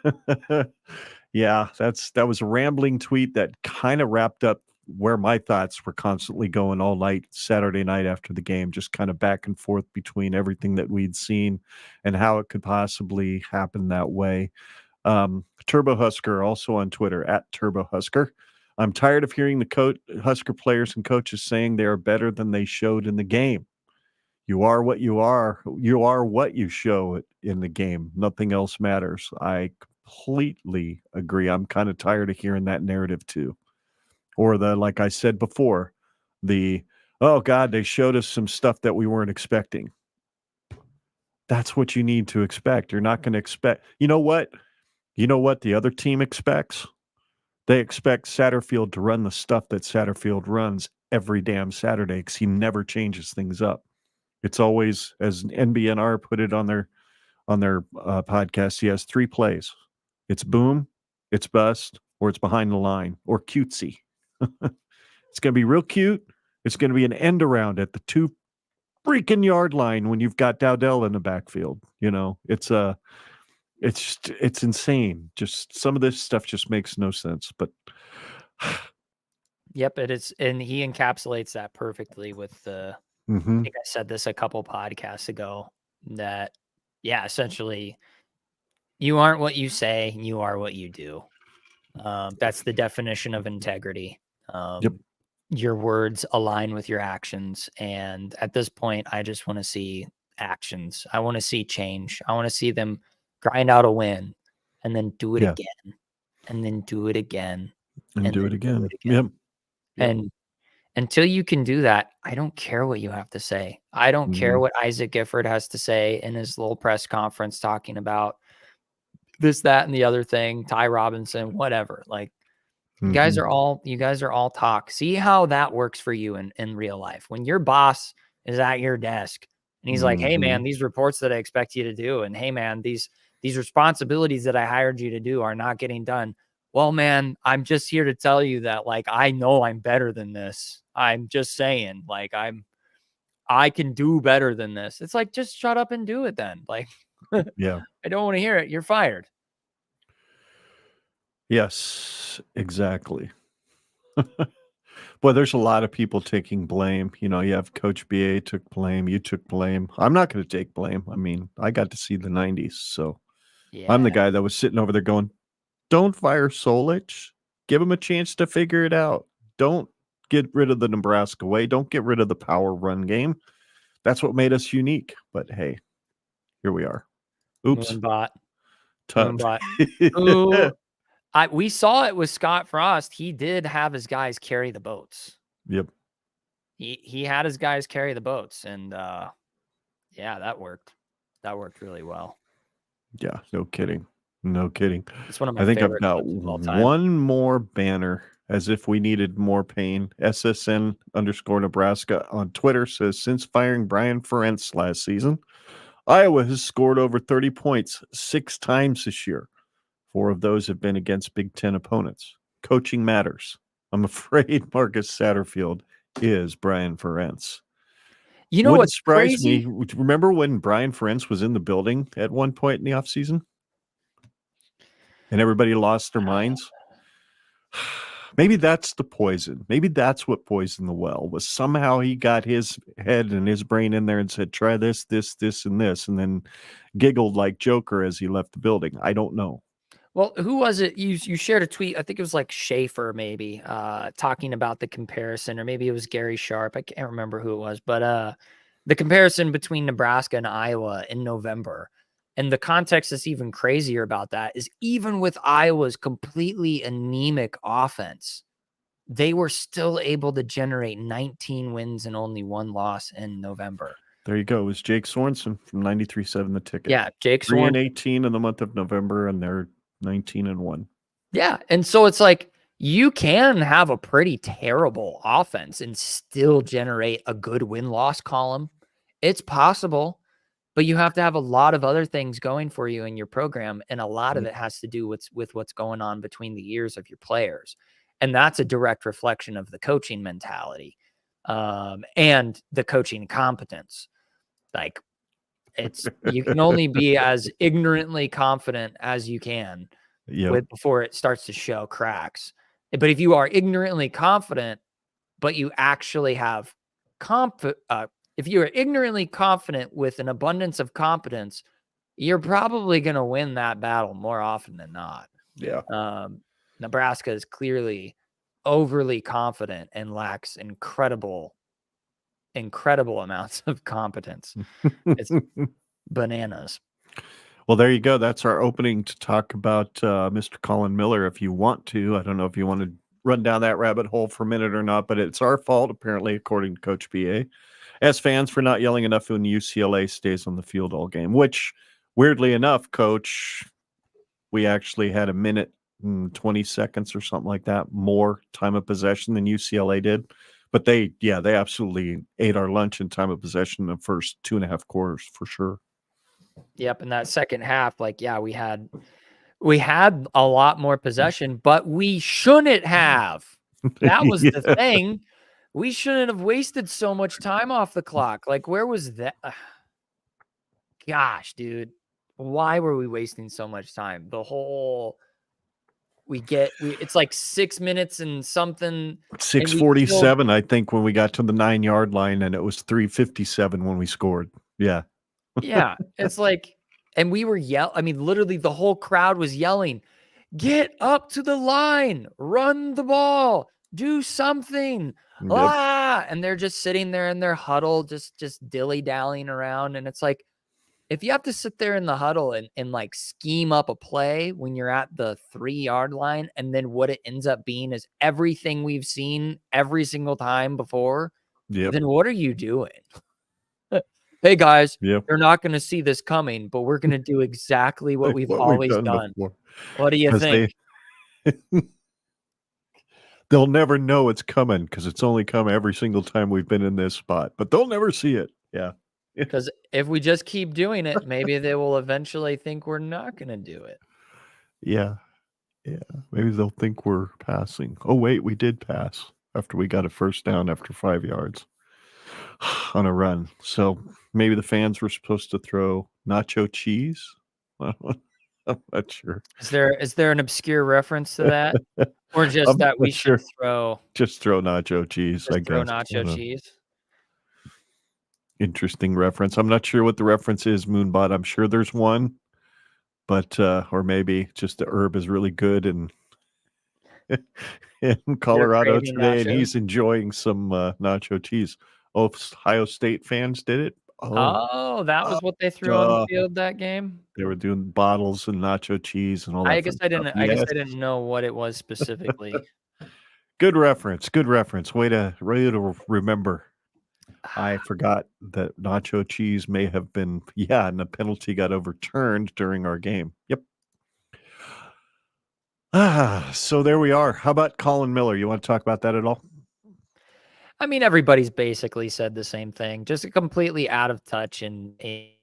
Yeah, that was a rambling tweet that kind of wrapped up where my thoughts were constantly going all night, Saturday night after the game, just kind of back and forth between everything that we'd seen and how it could possibly happen that way. Turbo Husker also on Twitter at Turbo Husker. I'm tired of hearing the Husker players and coaches saying they are better than they showed in the game. You are what you are. You are what you show in the game. Nothing else matters. I completely agree. I'm kind of tired of hearing that narrative too. Or like I said before, oh God, they showed us some stuff that we weren't expecting. That's what you need to expect. You're not going to expect, you know what the other team expects? They expect Satterfield to run the stuff that Satterfield runs every damn Saturday because he never changes things up. It's always, as NBNR put it on their podcast, he has 3 plays. It's boom, it's bust, or it's behind the line, or cutesy. It's going to be real cute. It's going to be an end around at the 2 freaking yard line when you've got Dowdell in the backfield. It's insane. Just some of this stuff just makes no sense. But yep, it is, and he encapsulates that perfectly with the. I think I said this a couple podcasts ago that, yeah, essentially, you aren't what you say, you are what you do. That's the definition of integrity. Yep. Your words align with your actions, and at this point, I just want to see actions. I want to see change. I want to see them grind out a win, and then do it again, and then do it again, and do it again. Yep. And until you can do that, I don't care what you have to say. I don't care what Isaac Gifford has to say in his little press conference talking about this, that, and the other thing, Ty Robinson, whatever. Like, You guys are all talk. See how that works for you in real life. When your boss is at your desk and he's like, "Hey man, these reports that I expect you to do, and hey man, these responsibilities that I hired you to do are not getting done." Well, man, I'm just here to tell you that, like, I know I'm better than this. I'm just saying, like, I can do better than this. It's like, just shut up and do it then. Like, Yeah. I don't want to hear it. You're fired. Yes, exactly. Boy, there's a lot of people taking blame. You have Coach BA took blame. You took blame. I'm not going to take blame. I mean, I got to see the 90s. So I'm the guy that was sitting over there going, don't fire Solich. Give him a chance to figure it out. Don't get rid of the Nebraska way. Don't get rid of the power run game. That's what made us unique. But hey, here we are. Oops. Moonbot. Tut. Ooh, we saw it with Scott Frost. He did have his guys carry the boats. Yep. He had his guys carry the boats, and yeah, that worked. That worked really well. Yeah, no kidding. No kidding. It's one of my I think I've favorite got clips of all time. one more banner, as if we needed more pain. SSN_Nebraska on Twitter says, since firing Brian Ferentz last season, Iowa has scored over 30 points 6 times this year. 4 of those have been against Big Ten opponents. Coaching matters. I'm afraid Marcus Satterfield is Brian Ferentz. You know what's surprised crazy? me? Remember when Brian Ferentz was in the building at one point in the offseason? And everybody lost their minds? Maybe that's the poison. Maybe that's what poisoned the well, was somehow he got his head and his brain in there and said, try this, this, this, and this, and then giggled like Joker as he left the building. I don't know. Well, who was it? You shared a tweet. I think it was like Schaefer, maybe, talking about the comparison, or maybe it was Gary Sharp. I can't remember who it was, but the comparison between Nebraska and Iowa in November. And the context that's even crazier about that is, even with Iowa's completely anemic offense, they were still able to generate 19 wins and only 1 loss in November. There you go. It was Jake Sorensen from 93.7 The Ticket. Yeah, Jake Sorensen. 3-18 in the month of November, and they're 19-1. Yeah, and so it's like, you can have a pretty terrible offense and still generate a good win-loss column. It's possible. But you have to have a lot of other things going for you in your program, and a lot of it has to do with what's going on between the ears of your players. And that's a direct reflection of the coaching mentality and the coaching competence. Like, you can only be as ignorantly confident as you can before it starts to show cracks. But if you are ignorantly confident, but you actually have if you are ignorantly confident with an abundance of competence, you're probably going to win that battle more often than not. Yeah. Nebraska is clearly overly confident and lacks incredible amounts of competence. It's bananas. Well, there you go. That's our opening to talk about Mr. Colin Miller, if you want to. I don't know if you want to run down that rabbit hole for a minute or not, but it's our fault, apparently, according to Coach BA, as fans, for not yelling enough when UCLA stays on the field all game, which, weirdly enough, Coach, we actually had 1 minute and 20 seconds or something like that more time of possession than UCLA did. But they absolutely ate our lunch in time of possession in the first 2.5 quarters for sure. Yep. In that second half, we had a lot more possession, but we shouldn't have. That was the thing. We shouldn't have wasted so much time off the clock. Like, where was that? Gosh, dude, why were we wasting so much time? It's like 6 minutes and something. 6:47, I think, when we got to the 9-yard line, and it was 3:57 when we scored. Yeah. Yeah. It's like, and we were literally the whole crowd was yelling, get up to the line, run the ball, do something. Yep. And they're just sitting there in their huddle, just dilly-dallying around. And it's like, if you have to sit there in the huddle and like scheme up a play when you're at the 3-yard line, and then what it ends up being is everything we've seen every single time before, then what are you doing? Hey guys, you're not going to see this coming, but we're going to do exactly what we've always done. What do you think? They'll never know it's coming because it's only come every single time we've been in this spot, but they'll never see it. Yeah. Because if we just keep doing it, maybe they will eventually think we're not going to do it. Yeah. Yeah. Maybe they'll think we're passing. Oh, wait, we did pass after we got a first down after 5 yards on a run. So maybe the fans were supposed to throw nacho cheese. I'm not sure. Is there an obscure reference to that? Or just I'm that we not sure. should throw Just throw nacho cheese, I throw guess. nacho cheese? Interesting reference. I'm not sure what the reference is, Moonbot. I'm sure there's one, but or maybe just the herb is really good and in Colorado craving today, and nachos? he's enjoying some nacho cheese. Oh, Ohio State fans did it. Oh, that was what they threw on the field that game? They were doing bottles and nacho cheese and all that. I guess I didn't know what it was specifically. Good reference. Good reference. Way to remember. I forgot that nacho cheese may have been, and the penalty got overturned during our game. Yep. So there we are. How about Colin Miller? You want to talk about that at all? I mean, everybody's basically said the same thing. Just a completely out of touch and a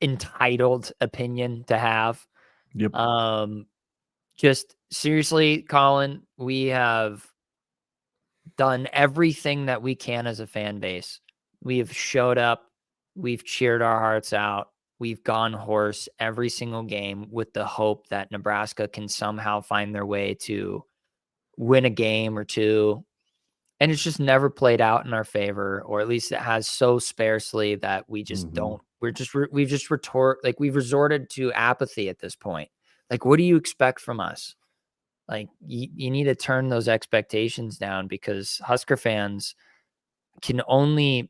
entitled opinion to have. Yep. Just seriously, Colin, we have done everything that we can as a fan base. We have showed up. We've cheered our hearts out. We've gone horse every single game with the hope that Nebraska can somehow find their way to win a game or two. And it's just never played out in our favor, or at least it has so sparsely that we just don't. We've resorted to apathy at this point. Like, what do you expect from us? Like, you need to turn those expectations down, because Husker fans can only,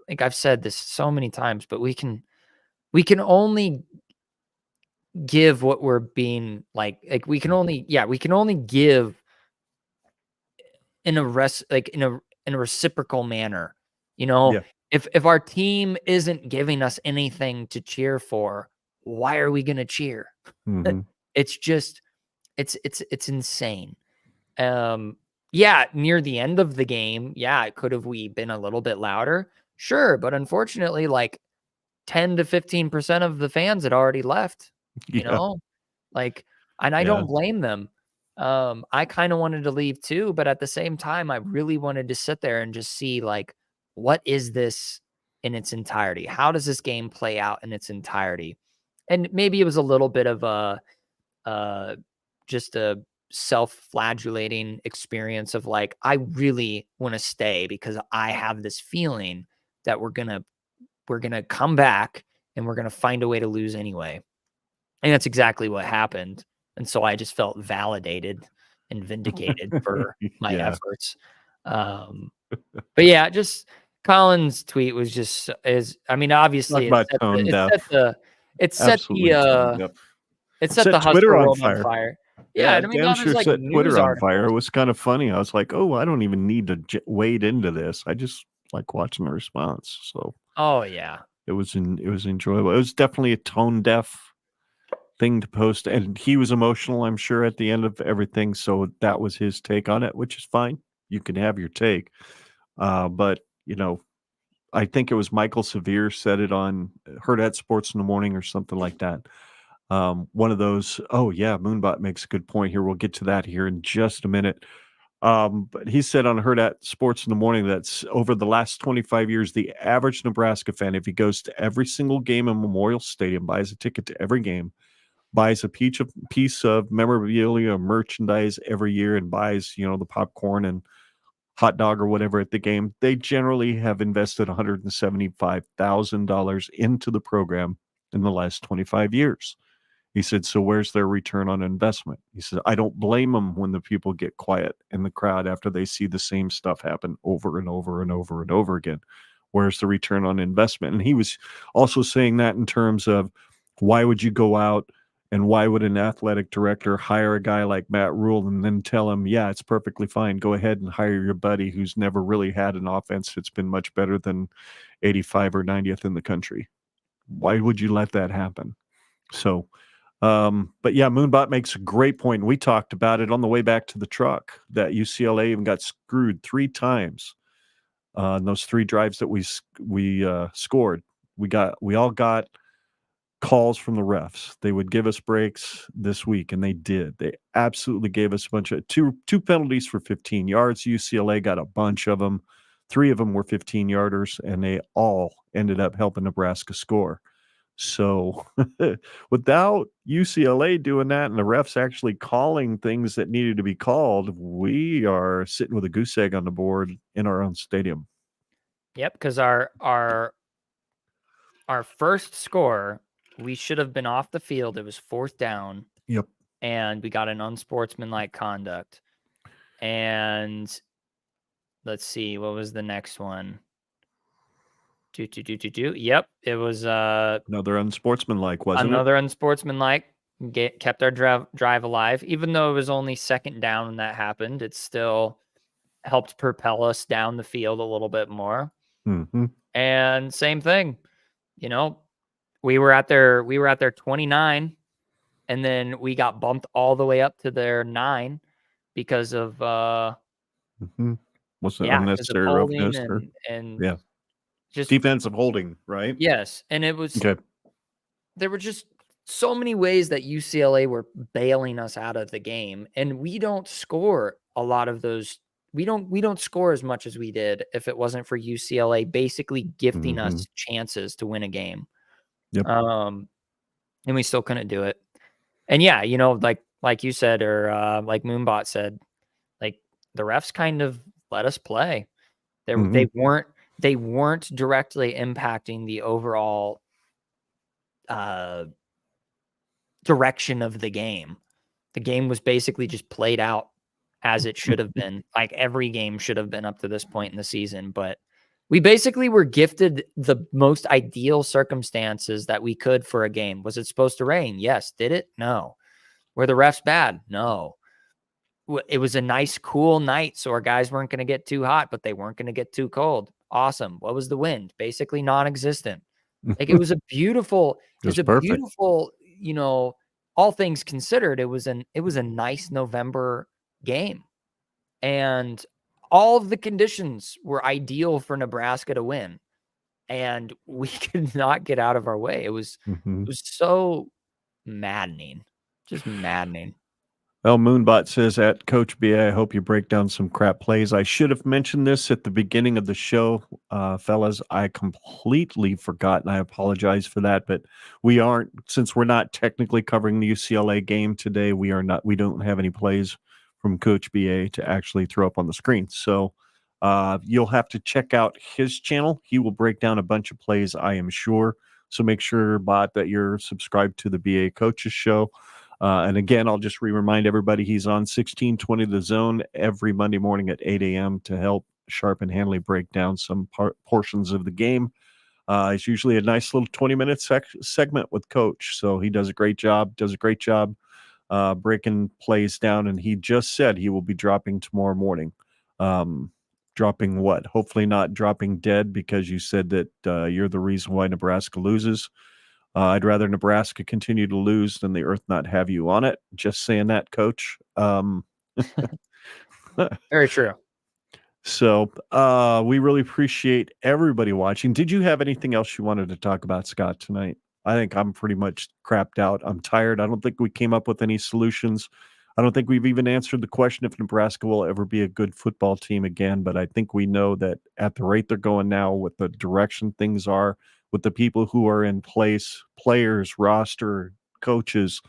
like I've said this so many times, but we can only give what we're being like we can only give in a reciprocal manner. You know, if our team isn't giving us anything to cheer for, why are we going to cheer? It's just, it's insane. Near the end of the game, could have we been a little bit louder? Sure. But unfortunately, like 10 to 15% of the fans had already left, you know, and I don't blame them. I kind of wanted to leave too, but at the same time, I really wanted to sit there and just see, like, what is this in its entirety? How does this game play out in its entirety? And maybe it was a little bit of just a self-flagellating experience of like, I really want to stay because I have this feeling that we're going to come back and we're going to find a way to lose anyway. And that's exactly what happened. And so I just felt validated and vindicated for my efforts. But yeah, just Colin's tweet was just obviously it set the Husker world on fire. Yeah, I mean, damn sure set Twitter on fire. It was kind of funny. I was like, oh, I don't even need to wade into this. I just like watching the response. So, it was enjoyable. It was definitely a tone deaf thing to post, and he was emotional, I'm sure, at the end of everything. So that was his take on it, which is fine. You can have your take, but I think it was Michael Severe said it on Heard at Sports in the Morning or something like that. One of those. Oh yeah, Moonbot makes a good point here. We'll get to that here in just a minute. But he said on Heard at Sports in the Morning that's over the last 25 years, the average Nebraska fan, if he goes to every single game in Memorial Stadium, buys a ticket to every game, buys a piece of memorabilia or merchandise every year, and buys, the popcorn and hot dog or whatever at the game, they generally have invested $175,000 into the program in the last 25 years. He said, so where's their return on investment? He said, I don't blame them when the people get quiet in the crowd after they see the same stuff happen over and over and over and over again. Where's the return on investment? And he was also saying that in terms of, why would you go out and why would an athletic director hire a guy like Matt Rule and then tell him, yeah, it's perfectly fine. Go ahead and hire your buddy who's never really had an offense that's been much better than 85 or 90th in the country. Why would you let that happen? So But yeah, Moonbot makes a great point. We talked about it on the way back to the truck that UCLA even got screwed 3 times on those 3 drives that we scored. We all got calls from the refs. They would give us breaks this week, and they did. They absolutely gave us a bunch of two penalties for 15 yards. UCLA got a bunch of them. 3 of them were 15-yarders, and they all ended up helping Nebraska score. So without UCLA doing that and the refs actually calling things that needed to be called, we are sitting with a goose egg on the board in our own stadium. Yep, because our first score, we should have been off the field. It was 4th down. Yep. And we got an unsportsmanlike conduct. And let's see, what was the next one? Yep, it was Another unsportsmanlike, wasn't it? another unsportsmanlike. Kept our drive alive. Even though it was only 2nd down when that happened, it still helped propel us down the field a little bit more. Mm-hmm. And same thing, you know, we were at their 29, and then we got bumped all the way up to their 9 because of Was it because of unnecessary holding roughness or and yeah, just defensive holding, right? yes, and it was Okay. there were just so many ways that UCLA were bailing us out of the game, and we don't score a lot of those. We don't score as much as we did if it wasn't for UCLA basically gifting us chances to win a game. Yep. And we still couldn't do it. And yeah, you know, like you said, or like Moonbot said, like the refs kind of let us play. They weren't directly impacting the overall direction of the game. The game was basically just played out as it should have been. Like every game should have been up to this point in the season, but we basically were gifted the most ideal circumstances that we could for a game. Was it supposed to rain? Yes. Did it? No. Were the refs bad? No. It was a nice, cool night, so our guys weren't going to get too hot, but they weren't going to get too cold. Awesome. What was the wind? Basically non-existent. Like it was a beautiful, you know, all things considered, it was a nice November game. And all of the conditions were ideal for Nebraska to win. And we could not get out of our way. It was so maddening. Just maddening. Well, Moonbot says at Coach BA, I hope you break down some crap plays. I should have mentioned this at the beginning of the show, fellas. I completely forgot, and I apologize for that. But since we're not technically covering the UCLA game today, we don't have any plays from Coach BA to actually throw up on the screen. So you'll have to check out his channel. He will break down a bunch of plays, I am sure. So make sure, Bot, that you're subscribed to the BA Coaches Show. And again, I'll just remind everybody he's on 1620 The Zone every Monday morning at 8 a.m. to help Sharp and Hanley break down some portions of the game. It's usually a nice little 20-minute segment with Coach. So he does a great job breaking plays down. And he just said he will be dropping tomorrow morning. Dropping what? Hopefully not dropping dead, because you said that you're the reason why Nebraska loses. I'd rather Nebraska continue to lose than the earth not have you on it. Just saying that, Coach. Very true. So we really appreciate everybody watching. Did you have anything else you wanted to talk about, Scott, tonight? I think I'm pretty much crapped out. I'm tired. I don't think we came up with any solutions. I don't think we've even answered the question if Nebraska will ever be a good football team again. But I think we know that at the rate they're going now, with the direction things are, with the people who are in place, players, roster, coaches,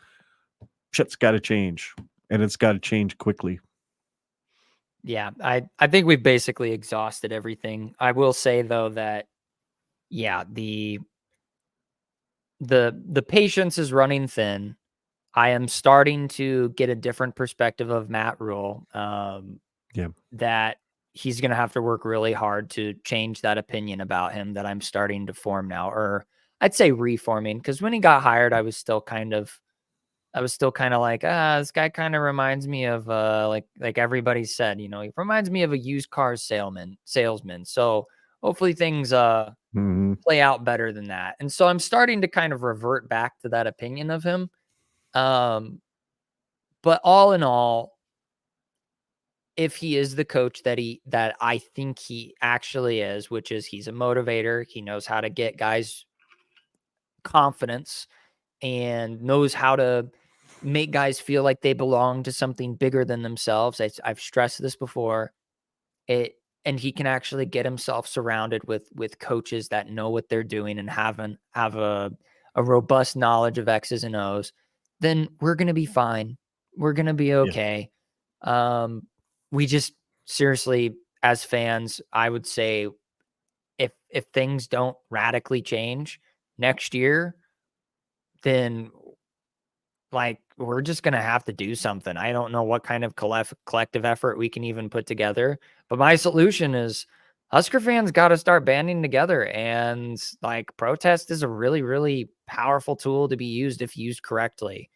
shit's got to change, and it's got to change quickly. Yeah, I think we've basically exhausted everything. I will say though that yeah, the patience is running thin. I am starting to get a different perspective of Matt Rule. That he's going to have to work really hard to change that opinion about him that I'm starting to form now, or I'd say reforming. Because when he got hired, I was still kind of like, this guy kind of reminds me of like everybody said, you know, he reminds me of a used car salesman. So hopefully things play out better than that. And so I'm starting to kind of revert back to that opinion of him. But all in all, if he is the coach that I think he actually is, which is he's a motivator, he knows how to get guys confidence and knows how to make guys feel like they belong to something bigger than themselves. I've stressed this before. And he can actually get himself surrounded with coaches that know what they're doing and have a robust knowledge of X's and O's, then we're gonna be fine. We're gonna be okay. We just seriously, as fans, I would say if things don't radically change next year, then like we're just going to have to do something. I don't know what kind of collective effort we can even put together, but my solution is Husker fans got to start banding together, and like protest is a really, really powerful tool to be used if used correctly.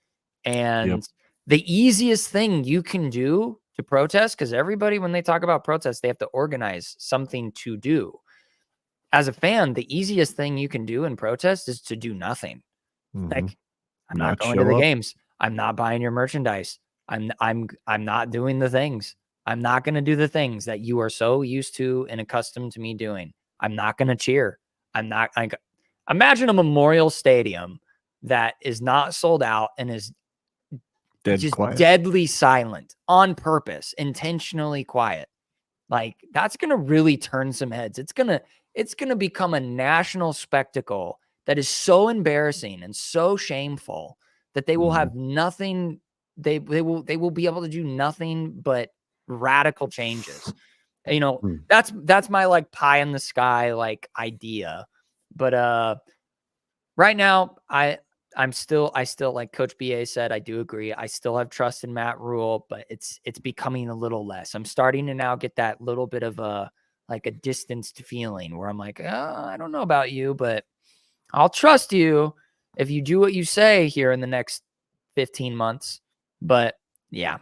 And the easiest thing you can do to protest, because everybody, when they talk about protest, they have to organize something to do. As a fan, the easiest thing you can do in protest is to do nothing. Like, I'm not going to the games. I'm not buying your merchandise. I'm not doing the things. I'm not going to do the things that you are so used to and accustomed to me doing. I'm not going to cheer. I'm not like, imagine a Memorial Stadium that is not sold out and is just deadly silent on purpose, intentionally quiet. Like, that's going to really turn some heads. It's going to become a national spectacle that is so embarrassing and so shameful that they will have nothing. They will be able to do nothing but radical changes. You know, that's my like pie in the sky like idea. But right now I still like Coach BA said, I do agree. I still have trust in Matt Rule, but it's becoming a little less. I'm starting to now get that little bit of a distanced feeling where I'm like, I don't know about you, but I'll trust you if you do what you say here in the next 15 months. But yeah,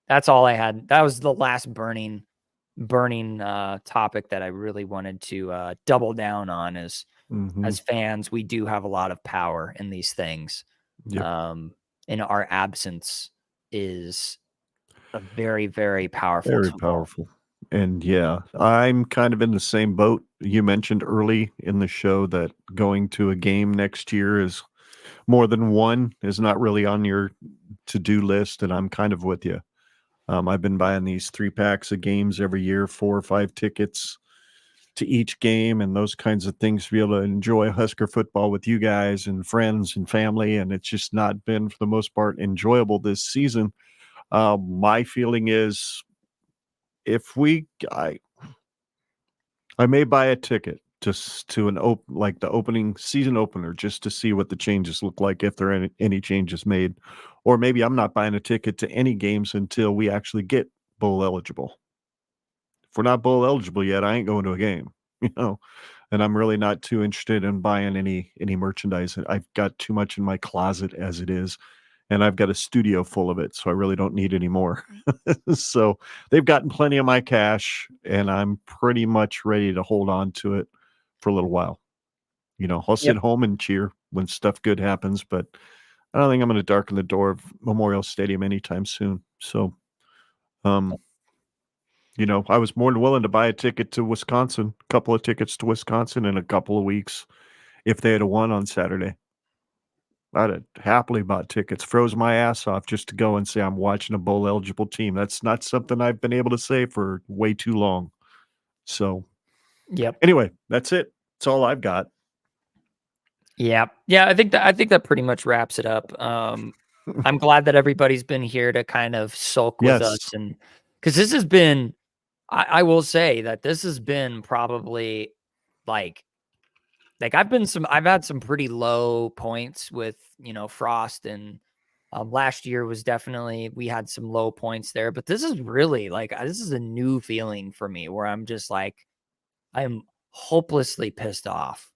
that's all I had. That was the last burning topic that I really wanted to double down on is as fans, we do have a lot of power in these things. And our absence is a very, very powerful Very tool. powerful. And yeah, I'm kind of in the same boat. You mentioned early in the show that going to a game next year is more than one is not really on your to-do list, and I'm kind of with you. I've been buying these 3-packs of games every year, 4 or 5 tickets to each game and those kinds of things to be able to enjoy Husker football with you guys and friends and family, and it's just not been, for the most part, enjoyable this season. My feeling is if I may buy a ticket just to like the opening season opener, just to see what the changes look like, if there are any changes made, or maybe I'm not buying a ticket to any games until we actually get bowl eligible. If we're not bowl eligible yet, I ain't going to a game, and I'm really not too interested in buying any merchandise. I've got too much in my closet as it is, and I've got a studio full of it, so I really don't need any more. So they've gotten plenty of my cash, and I'm pretty much ready to hold on to it for a little while. I'll sit home and cheer when stuff good happens, but I don't think I'm going to darken the door of Memorial Stadium anytime soon. So, I was more than willing to buy a ticket to Wisconsin, a couple of tickets to Wisconsin in a couple of weeks if they had won on Saturday. I'd have happily bought tickets, froze my ass off just to go and say I'm watching a bowl eligible team. That's not something I've been able to say for way too long. So, anyway, that's it. That's all I've got. Yeah. I think that pretty much wraps it up. I'm glad that everybody's been here to kind of sulk with us, and because this has been, I will say that this has been probably like I've had some pretty low points with, Frost, and last year was definitely, we had some low points there, but this is really this is a new feeling for me where I'm just like, I'm hopelessly pissed off.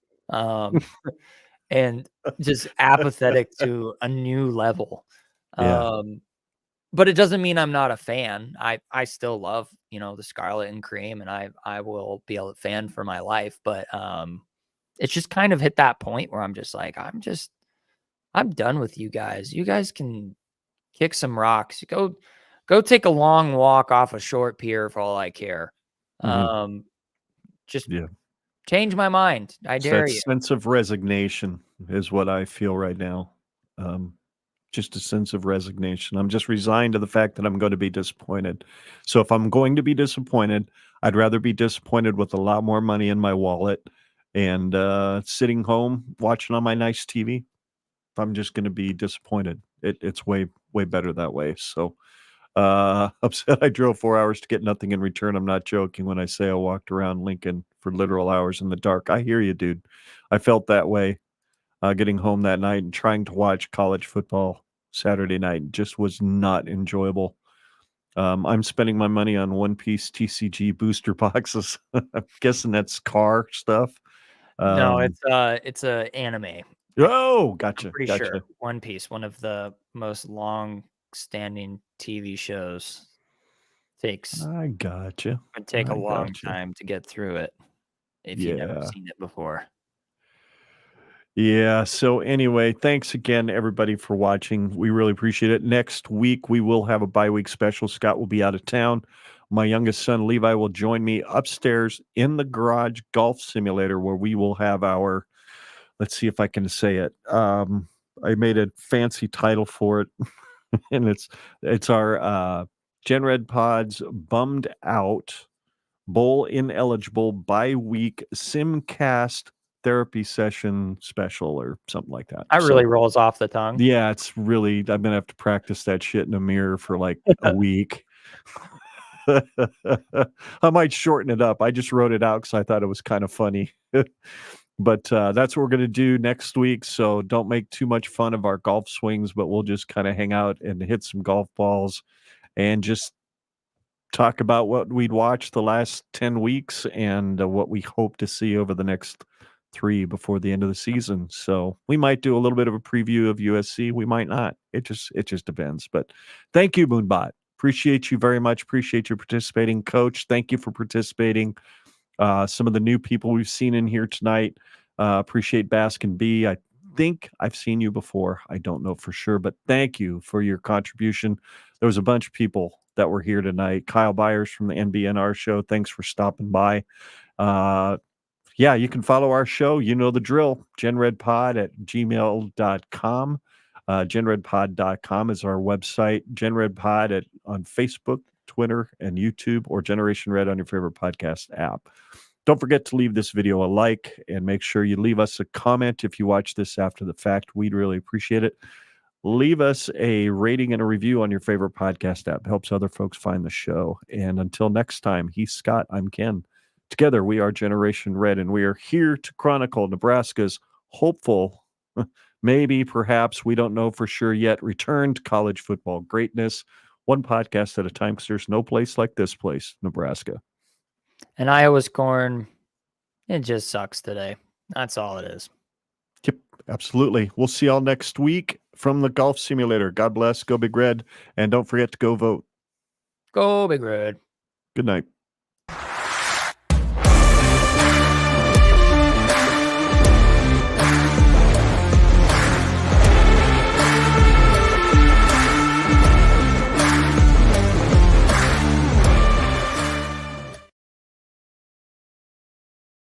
And just apathetic to a new level. But it doesn't mean I'm not a fan. I still love, the Scarlet and Cream, and I will be a fan for my life. But it's just kind of hit that point where I'm just like, I'm done with you guys. You guys can kick some rocks. Go take a long walk off a short pier for all I care. Just Yeah. change my mind. I It's dare that you. sense of resignation is what I feel right now. Just a sense of resignation. I'm just resigned to the fact that I'm going to be disappointed. So if I'm going to be disappointed, I'd rather be disappointed with a lot more money in my wallet and sitting home watching on my nice TV. If I'm just going to be disappointed, it's way better that way. So upset I drove 4 hours to get nothing in return. I'm not joking when I say I walked around Lincoln for literal hours in the dark. I hear you, dude. I felt that way getting home that night and trying to watch college football Saturday night just was not enjoyable. I'm spending my money on One Piece TCG booster boxes. I'm guessing that's car stuff. No, it's a anime. Oh, I'm gotcha, pretty sure gotcha. One Piece, one of the most long-standing TV shows, I gotcha. would take a I long gotcha. time to get through it if you never Yeah. seen it before. Yeah. So anyway, thanks again, everybody, for watching. We really appreciate it. Next week, we will have a bye-week special. Scott will be out of town. My youngest son, Levi, will join me upstairs in the garage golf simulator where we will have our, let's see if I can say it. I made a fancy title for it, and it's our Genred Pods Bummed Out Bowl Ineligible Bi-Week Simcast Therapy Session Special or something like that. That really So rolls off the tongue. yeah, it's really, I'm gonna have to practice that shit in a mirror for like a week. I might shorten it up. I just wrote it out because I thought it was kind of funny. But that's what we're going to do next week. So don't make too much fun of our golf swings, but we'll just kind of hang out and hit some golf balls and just talk about what we'd watched the last 10 weeks and what we hope to see over the next 3 before the end of the season. So we might do a little bit of a preview of USC. We might not. It just depends. But thank you, Moonbot. Appreciate you very much. Appreciate you participating. Coach, thank you for participating. Some of the new people we've seen in here tonight. Appreciate Baskin B. I think I've seen you before. I don't know for sure, but thank you for your contribution. There was a bunch of people that were here tonight. Kyle Byers from the NBNR show. Thanks for stopping by. Yeah, you can follow our show. You know the drill. genredpod@gmail.com. Genredpod.com is our website. Genredpod on Facebook, Twitter, and YouTube, or Generation Red on your favorite podcast app. Don't forget to leave this video a like and make sure you leave us a comment if you watch this after the fact. We'd really appreciate it. Leave us a rating and a review on your favorite podcast app. Helps other folks find the show. And until next time, he's Scott. I'm Ken. Together, we are Generation Red, and we are here to chronicle Nebraska's hopeful, maybe, perhaps, we don't know for sure yet, return to college football greatness. One podcast at a time, because there's no place like this place, Nebraska. And Iowa's corn, it just sucks today. That's all it is. Yep, absolutely. We'll see y'all next week from the golf simulator. God bless. Go Big Red. And don't forget to go vote. Go Big Red. Good night.